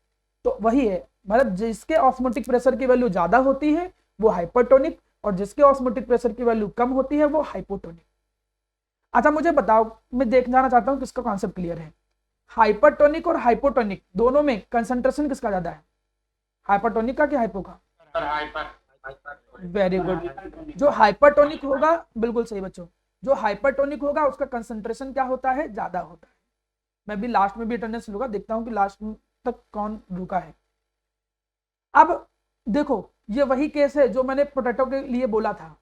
S1: तो वही है, मतलब जिसके ऑस्मोटिक प्रेशर की वैल्यू ज्यादा होती है वो हाइपरटोनिक, और जिसके ऑस्मोटिक प्रेशर की वैल्यू कम होती है वो हाइपोटोनिक। अच्छा मुझे बताओ, मैं देखना चाहता हूं किसका कॉन्सेप्ट क्लियर है। हाइपरटोनिक और हाइपोटोनिक दोनों में कंसंट्रेशन किसका ज्यादा है? हाइपरटोनिक का कि हाइपो का?
S3: Sir hyper.
S1: Very good. जो हाइपरटोनिक होगा, बिल्कुल सही बच्चों, जो हाइपरटोनिक होगा उसका कंसंट्रेशन क्या होता है? ज्यादा होता है। मैं भी लास्ट में भी अटेंडेंस लूंगा, देखता हूं कि लास्ट तक कौन रुका है। अब देखो ये वही केस है जो मैंने पोटैटो के लिए बोला था।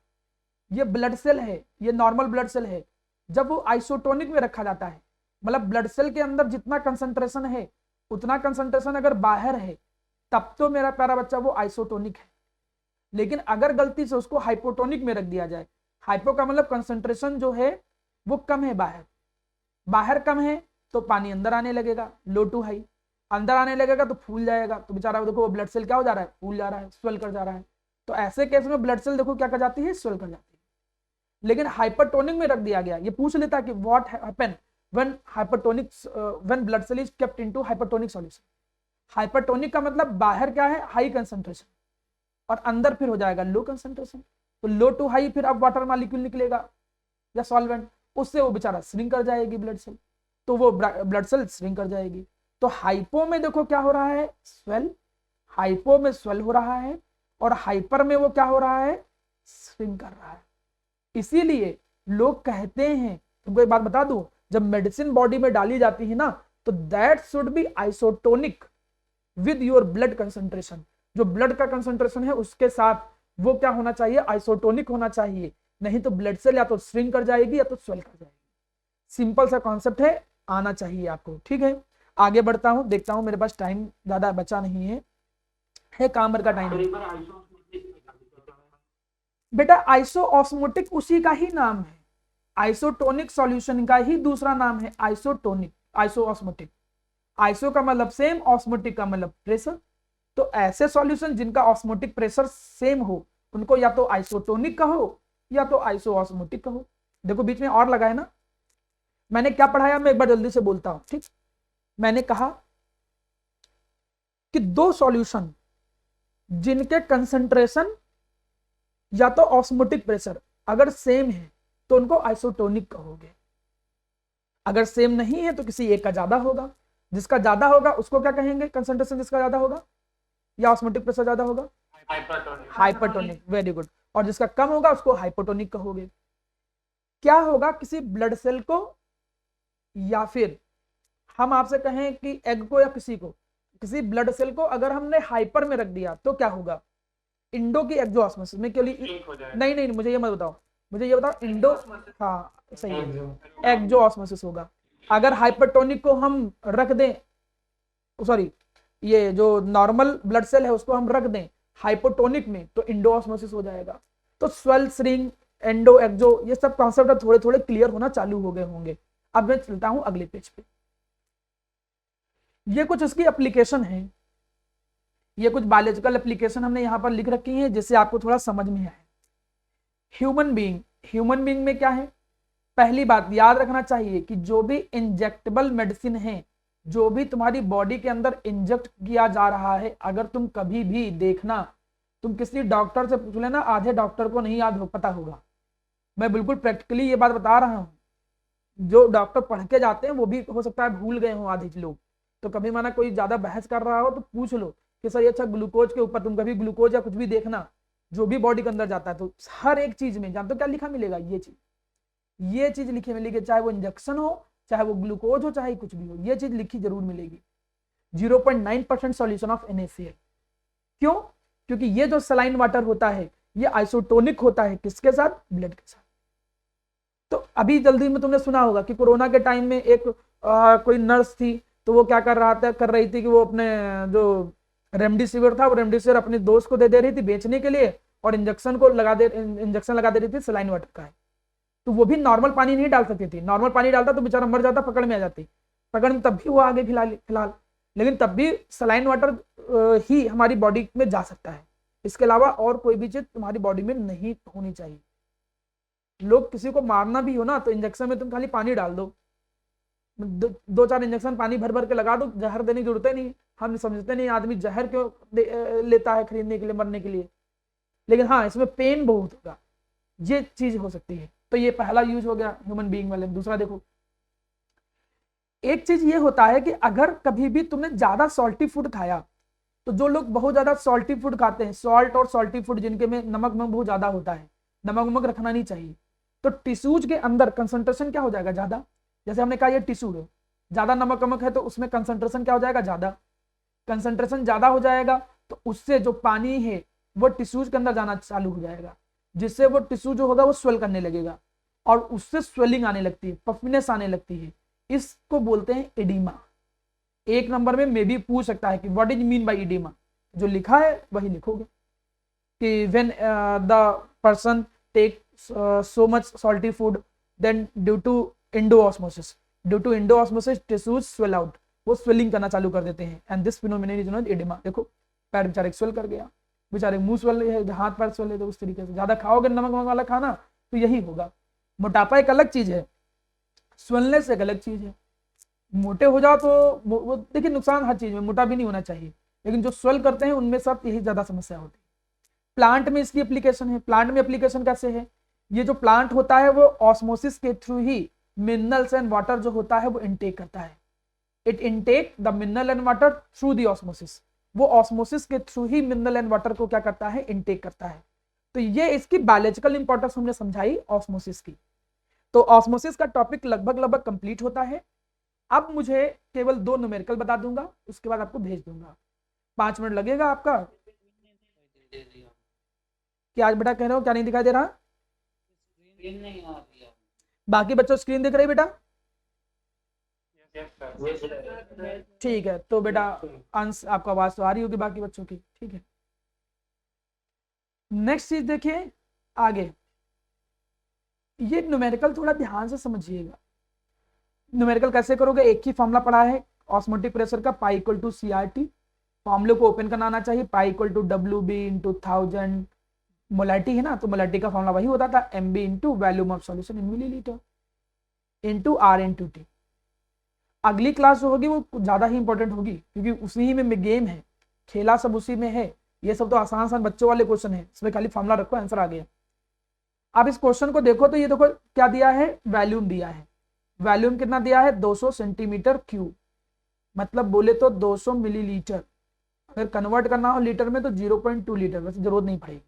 S1: ये ब्लड सेल है, ये नॉर्मल ब्लड सेल है। जब वो आइसोटोनिक में रखा जाता है, मतलब ब्लड सेल के अंदर जितना कंसंट्रेशन है उतना कंसंट्रेशन अगर बाहर है तब तो मेरा प्यारा बच्चा वो आइसोटोनिक है। लेकिन अगर गलती से उसको हाइपोटोनिक में रख दिया जाए, हाइपो का मतलब कंसंट्रेशन जो है वो कम है, बाहर कम है, तो पानी अंदर आने लगेगा, लो टू हाई, अंदर आने लगेगा तो फूल जाएगा। तो बेचारा देखो वो ब्लड सेल क्या हो जा रहा है? फूल जा रहा है, स्वेल कर जा रहा है। तो ऐसे केस में ब्लड सेल देखो क्या कर जाती है? स्वेल कर जाती है। लेकिन हाइपरटोनिक में रख दिया गया, ये पूछ लेता कि what happen when hypertonic, when blood cell is kept into hypertonic solution. Hypertonic का मतलब बाहर क्या है? हाई कंसंट्रेशन, और अंदर फिर हो जाएगा लो कंसंट्रेशन। तो लो टू हाई फिर अब वाटर मॉलिक्यूल निकलेगा या सॉल्वेंट, उससे वो बेचारा श्रिंक कर जाएगी ब्लड सेल, तो वो ब्लड सेल श्रिंक कर जाएगी। तो हाइपो में देखो क्या हो रहा है? स्वेल, हाइपो में स्वेल हो रहा है, और हाइपर में वो क्या हो रहा है? श्रिंक कर रहा है। इसीलिए लोग कहते हैं, तुमको एक बात बता दूं, जब मेडिसिन बॉडी में डाली जाती है ना, तो that should be isotonic with your blood concentration. जो ब्लड का कंसंट्रेशन है उसके साथ वो क्या होना चाहिए? आइसोटोनिक होना चाहिए, नहीं तो ब्लड सेल या तो श्रिंक कर जाएगी या तो स्वेल कर जाएगी। सिंपल सा कॉन्सेप्ट है, आना चाहिए आपको। ठीक है, आगे बढ़ता हूं, देखता हूं मेरे पास टाइम ज्यादा बचा नहीं है काम भर का टाइम है। बेटा आइसो ऑस्मोटिक उसी का ही नाम है, आइसोटोनिक सॉल्यूशन का ही दूसरा नाम है आइसोटोनिक, आइसो ऑस्मोटिक। आइसो का मतलब सेम, ऑस्मोटिक का मतलब प्रेशर। तो ऐसे सॉल्यूशन जिनका ऑस्मोटिक प्रेशर सेम हो उनको या तो आइसोटोनिक कहो या तो आइसो ऑस्मोटिक कहो। देखो बीच में और लगा है ना, मैंने क्या पढ़ाया मैं एक बार जल्दी से बोलता हूं। ठीक, मैंने कहा कि दो सॉल्यूशन जिनके कंसंट्रेशन या तो ऑस्मोटिक प्रेशर अगर सेम है तो उनको आइसोटोनिक कहोगे, अगर सेम नहीं है तो किसी एक का ज्यादा होगा। जिसका ज्यादा होगा उसको क्या कहेंगे? कंसंट्रेशन जिसका ज्यादा होगा या ऑस्मोटिक प्रेशर ज्यादा होगा? हाइपरटोनिक। Very good. और जिसका कम होगा उसको हाइपोटोनिक कहोगे। क्या होगा किसी ब्लड सेल को, या फिर हम आपसे कहें कि एग को या किसी ब्लड सेल को अगर हमने हाइपर में रख दिया तो क्या होगा? इंडो की एक्सोऑस्मोसिस में, क्यों नहीं नहीं मुझे ये मत बताओ, मुझे ये बताओ इंडो, हाँ सही है, एक्सोऑस्मोसिस होगा। अगर हाइपरटोनिक को हम रख दें, सॉरी ये जो नॉर्मल ब्लड सेल है उसको हम रख दें हाइपोटोनिक में तो इंडोऑस्मोसिस हो जाएगा। तो स्वेल, श्रिंक, एंडो, एक्सो, ये सब कॉन्सेप्ट थोड़े थोड़े क्लियर होना चालू हो गए होंगे। अब मैं चलता हूं अगले पेज पे। ये कुछ इसकी एप्लीकेशन है, ये कुछ बायोलॉजिकल एप्लीकेशन हमने यहां पर लिख रखी है जिससे आपको थोड़ा समझ में आए। ह्यूमन बीइंग में क्या है? पहली बात याद रखना चाहिए कि जो भी इंजेक्टेबल मेडिसिन है, जो भी तुम्हारी बॉडी के अंदर इंजेक्ट किया जा रहा है, अगर तुम कभी भी देखना, तुम किसी डॉक्टर से पूछ लेना, आधे डॉक्टर को नहीं याद हो पता होगा मैं बिल्कुल प्रैक्टिकली ये बात बता रहा हूँ। जो डॉक्टर पढ़ के जाते हैं वो भी हो सकता है भूल गए हों आधे लोग, तो कभी माना कोई ज्यादा बहस कर रहा हो तो पूछ लो कि सर ये अच्छा ग्लूकोज के ऊपर तुम कभी ग्लूकोज या कुछ भी देखना जो भी बॉडी के अंदर जाता है तो हर एक चीज में जानते हो क्या लिखा मिलेगा, ये चीज लिखी मिलेगी, चाहे वो इंजेक्शन हो चाहे वो ग्लूकोज हो चाहे कुछ भी हो, ये चीज लिखी जरूर मिलेगी। 0.9% सॉल्यूशन ऑफ NaCl। क्यों? क्योंकि ये जो सलाइन वाटर होता है ये आइसोटोनिक होता है, किसके साथ? ब्लड के साथ। तो अभी जल्दी में तुमने सुना होगा कि कोरोना के टाइम में एक कोई नर्स थी, तो वो क्या कर रही थी कि वो अपने जो रेमडेसिविर था वो रेमडेसिविर अपने दोस्त को दे रही थी बेचने के लिए, और इंजेक्शन लगा दे रही थी सलाइन वाटर का है। तो वो भी नॉर्मल पानी नहीं डाल सकती थी, नॉर्मल पानी डालता तो बेचारा मर जाता, पकड़ में आ जाती, पकड़ में तब भी वो आगे फिलहाल, लेकिन तब भी सलाइन वाटर ही हमारी बॉडी में जा सकता है। इसके अलावा और कोई भी चीज तुम्हारी बॉडी में नहीं होनी चाहिए। लोग किसी को मारना भी हो ना तो इंजेक्शन में तुम खाली पानी डाल दो, दो चार इंजेक्शन पानी भर भर के लगा दो, जहर देने की जरूरत नहीं। हम समझते नहीं आदमी जहर क्यों लेता है खरीदने के लिए, मरने के लिए, लेकिन हाँ इसमें पेन बहुत होगा, ये चीज हो सकती है। तो ये पहला यूज हो गया ह्यूमन बीइंग वाले। दूसरा देखो, एक चीज ये होता है कि अगर कभी भी तुमने ज्यादा सॉल्टी फूड खाया, तो जो लोग बहुत ज्यादा सॉल्टी फूड खाते हैं, सॉल्ट और सॉल्टी फूड जिनके में नमक बहुत ज्यादा होता है, नमक रखना नहीं चाहिए, तो टिश्यूज के अंदर कंसंट्रेशन क्या हो जाएगा? ज्यादा। जैसे हमने कहा ये टिश्यू है, ज्यादा नमक है तो उसमें कंसंट्रेशन क्या हो जाएगा? ज्यादा। कंसंट्रेशन ज्यादा हो जाएगा तो उससे जो पानी है वो टिश्यूज के अंदर जाना चालू हो जाएगा, जिससे वो टिश्यू जो होगा वो स्वेल करने लगेगा, और उससे स्वेलिंग आने लगती है, पफनेस आने लगती है। इसको बोलते हैं एडिमा। एक नंबर में मे भी पूछ सकता है कि what is mean by edema, जो लिखा है वही लिखोगे कि when the person take so much salty food then due to endoosmosis tissues swell out, वो स्वेलिंग करना चालू कर देते हैं, and this phenomenon is known as edema. देखो पैर बेचारे स्वेल कर गया, बेचारे मुंह स्वेल है, हाथ पैर स्वेल है, तो उस तरीके से ज्यादा खाओगे नमक वाला खाना तो यही होगा। मोटापा एक अलग चीज है, स्वेलनेस एक अलग चीज है। मोटे हो जाओ तो वो देखिए नुकसान हर चीज में, मोटा भी नहीं होना चाहिए, लेकिन जो स्वेल करते हैं उनमें सब यही ज्यादा समस्या होती है। प्लांट में इसकी एप्लीकेशन है। प्लांट में एप्लीकेशन कैसे है? ये जो प्लांट होता है वो ऑस्मोसिस के through he minerals and water जो होता है वो इनटेक करता है। It intake the mineral and water through the osmosis. वो ऑस्मोसिस के through he mineral and water को क्या करता है? इनटेक करता है। तो ये इसकी बायोलॉजिकल इंपॉर्टेंस हमने समझाई ऑस्मोसिस की। तो ऑस्मोसिस का टॉपिक लगभग कंप्लीट होता है। अब मुझे केवल 2 न्यूमेरिकल बता दूंगा, उसके बाद आपको भेज दूंगा। 5 मिनट लगेगा आपका। क्या आज बेटा कह रहे हो, क्या नहीं दिखाई दे रहा?
S3: नहीं आ रही है।
S1: बाकी बच्चों स्क्रीन दिख रही बेटा? ठीक है, तो बेटा अंश आपका आवाज तो आ रही होगी बाकी बच्चों की, ठीक है। नेक्स्ट चीज देखिए आगे, ये न्यूमेरिकल थोड़ा ध्यान से समझिएगा। न्यूमेरिकल कैसे करोगे? एक ही फॉर्मूला पढ़ा है ऑस्मोटिक प्रेशर का, पाई इक्वल टू CRT। फॉर्मूले को ओपन करना आना चाहिए, pi equal to WB into 1000, molarity है ना, तो मोलारिटी का फॉर्मूला वही होता था, MB into volume of solution in millilitre into R into T। अगली क्लास जो होगी वो ज्यादा ही इंपॉर्टेंट होगी, क्योंकि उसी में गेम है, खेला सब उसी में है। ये सब तो आसान बच्चों वाले क्वेश्चन है, इसमें खाली फॉर्मूला रखो आंसर आ गया। अब इस क्वेश्चन को देखो तो ये देखो क्या दिया है? वॉल्यूम दिया है। वॉल्यूम कितना दिया है? 200 सेंटीमीटर क्यूब, मतलब बोले तो 200 मिलीलीटर। अगर कन्वर्ट करना हो लीटर में तो 0.2 लीटर, वैसे जरूरत नहीं पड़ेगी।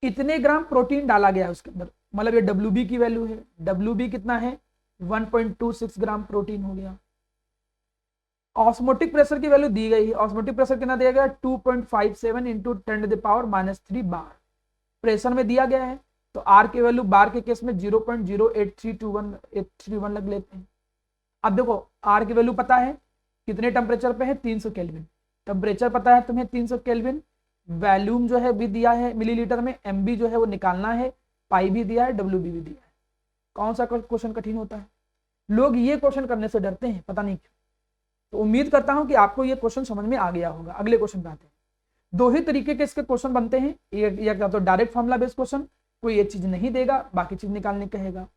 S1: इतने ग्राम प्रोटीन डाला गया है उसके अंदर, मतलब ये WB की वैल्यू है। WB कितना है? 1.26 ग्राम प्रोटीन हो गया। ऑस्मोटिक प्रेशर की वैल्यू दी गई है। ऑस्मोटिक प्रेशर कितना दिया गया? 2.57 इंटू 10⁻³ बार प्रेशर में दिया गया है। तो R की वैल्यू बार के केस में 0.08321 लग लेते हैं। अब देखो R की वैल्यू पता है कितने टेम्परेचर पे है? 300 केल्विन। टेम्परेचर पता है तुम्हें 300 केल्विन। वॉल्यूम जो है भी दिया है मिलीलीटर में, MB जो है वो निकालना है, पाई भी दिया है, WB भी दिया है। कौन सा क्वेश्चन कठिन होता है? लोग ये क्वेश्चन करने से डरते हैं, पता नहीं क्यों। तो उम्मीद करता हूं कि आपको ये क्वेश्चन समझ में आ गया होगा। अगले क्वेश्चन पे आते हैं। 2 ही तरीके के इसके क्वेश्चन बनते हैं, या तो डायरेक्ट फॉर्मूला बेस्ड क्वेश्चन, कोई ये चीज नहीं देगा बाकी चीज निकालने कहेगा,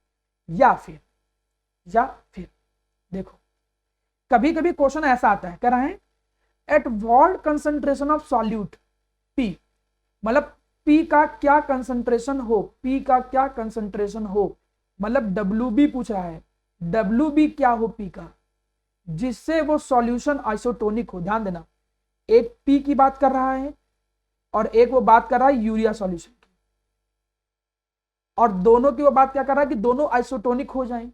S1: या फिर देखो कभी कभी क्वेश्चन ऐसा आता है, कह रहा है at what concentration of solute P, मतलब P का क्या कंसंट्रेशन हो, P का क्या कंसंट्रेशन हो, मतलब WB पूछ रहा है, WB क्या हो P का, जिससे वो सॉल्यूशन आइसोटोनिक हो। ध्यान देना, एक P की बात कर रहा है और एक वो बात कर रहा है यूरिया सॉल्यूशन की, और दोनों की वो बात क्या कर रहा है कि दोनों आइसोटोनिक हो जाएं।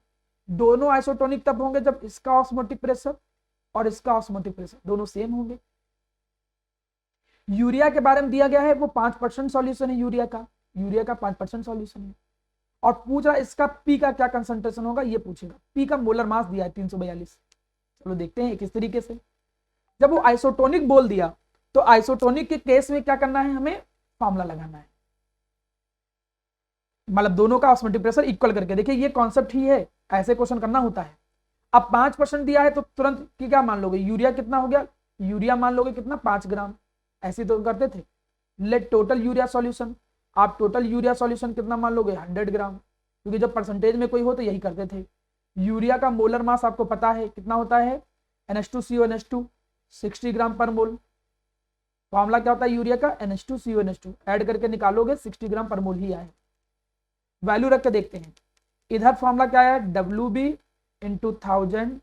S1: दोनों आइसोटोनिक तब होंगे जब इसका ऑस्मोटिक प्रेशर और इसका ऑस्मोटिक प्रेशर दोनों सेम होंगे। यूरिया के बारे में दिया गया है वो 5% सॉल्यूशन है यूरिया का 5% सॉल्यूशन है, और पूछ रहा है इसका P का क्या कंसंट्रेशन होगा, ये पूछेगा। P का मोलर मास दिया है 342। चलो देखते हैं किस तरीके से। जब वो आइसोटोनिक बोल दिया तो आइसोटोनिक के केस में क्या करना है, हमें फॉर्मूला लगाना है, मतलब दोनों का ऑस्मोटिक प्रेशर इक्वल करके। देखिए ये कॉन्सेप्ट ही है, ऐसे क्वेश्चन करना होता है। अब 5% दिया है तो तुरंत की क्या मान लोगे, यूरिया कितना हो गया, यूरिया मान लोगे कितना 5 ग्राम, ऐसे तो करते थे। लेट टोटल यूरिया सॉल्यूशन, आप टोटल यूरिया सॉल्यूशन कितना मान लोगे 100 ग्राम, क्योंकि जब परसेंटेज में कोई हो तो यही करते थे। यूरिया का मोलर मास आपको पता है कितना होता है, NH2CO NH2 60 ग्राम पर मोल। फॉर्मूला क्या होता है यूरिया का, NH2CO NH2 ऐड करके निकालोगे 60 ग्राम पर मोल ही आए। वैल्यू रख के देखते हैं, इधर फॉर्मूला क्या है, WB into 1000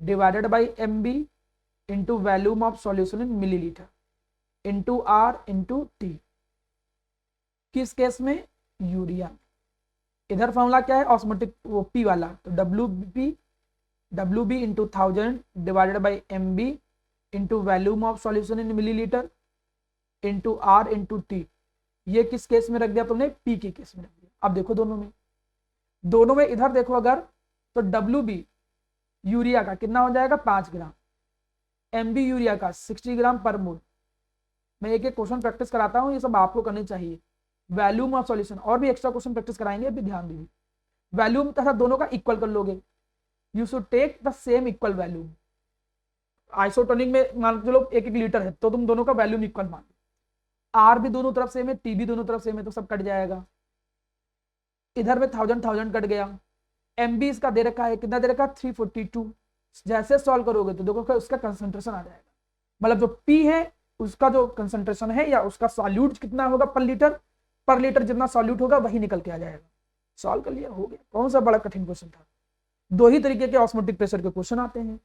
S1: divided by MB into volume of solution in millilitre into R into T। किस केस में, यूरिया। इधर फॉर्मूला क्या है, ऑस्मोटिक वो P वाला, तो WB into 1000 divided by MB into volume of solution in millilitre into R into T। ये किस केस में रख दिया तुमने, P के केस में रख दिया। अब देखो दोनों में इधर देखो अगर, तो WB यूरिया का कितना हो जाएगा 5 ग्राम, MB यूरिया का 60 ग्राम पर मोल। मैं एक एक क्वेश्चन प्रैक्टिस कराता हूँ, ये सब आपको करनी चाहिए। वैल्यूम ऑफ सॉल्यूशन, और भी एक्स्ट्रा क्वेश्चन प्रैक्टिस कराएंगे, अभी ध्यान दीजिए। वैल्यूम तथा दोनों का इक्वल कर लोगे, you should take the same equal volume. Isotonic में मान चलो 1-1 लीटर है तो तुम दोनों का वैल्यूम इक्वल मान लो, R भी दोनों तरफ सेम है, T भी दोनों तरफ सेम है, तो सब कट जाएगा। इधर में 1000 कट गया। MB इसका दे रखा है, कितना दे रखा है 342। जैसे सॉल्व करोगे तो देखो उसका कंसंट्रेशन आ जाएगा, मतलब जो P है उसका जो कंसंट्रेशन है या उसका सॉल्यूट कितना होगा पर लीटर जितना सॉल्यूट होगा वही निकल के आ जाएगा। सॉल्व कर लिया, हो गया। कौन सा बड़ा कठिन क्वेश्चन था। 2 ही तरीके के ऑस्मोटिक प्रेशर के क्वेश्चन आते हैं,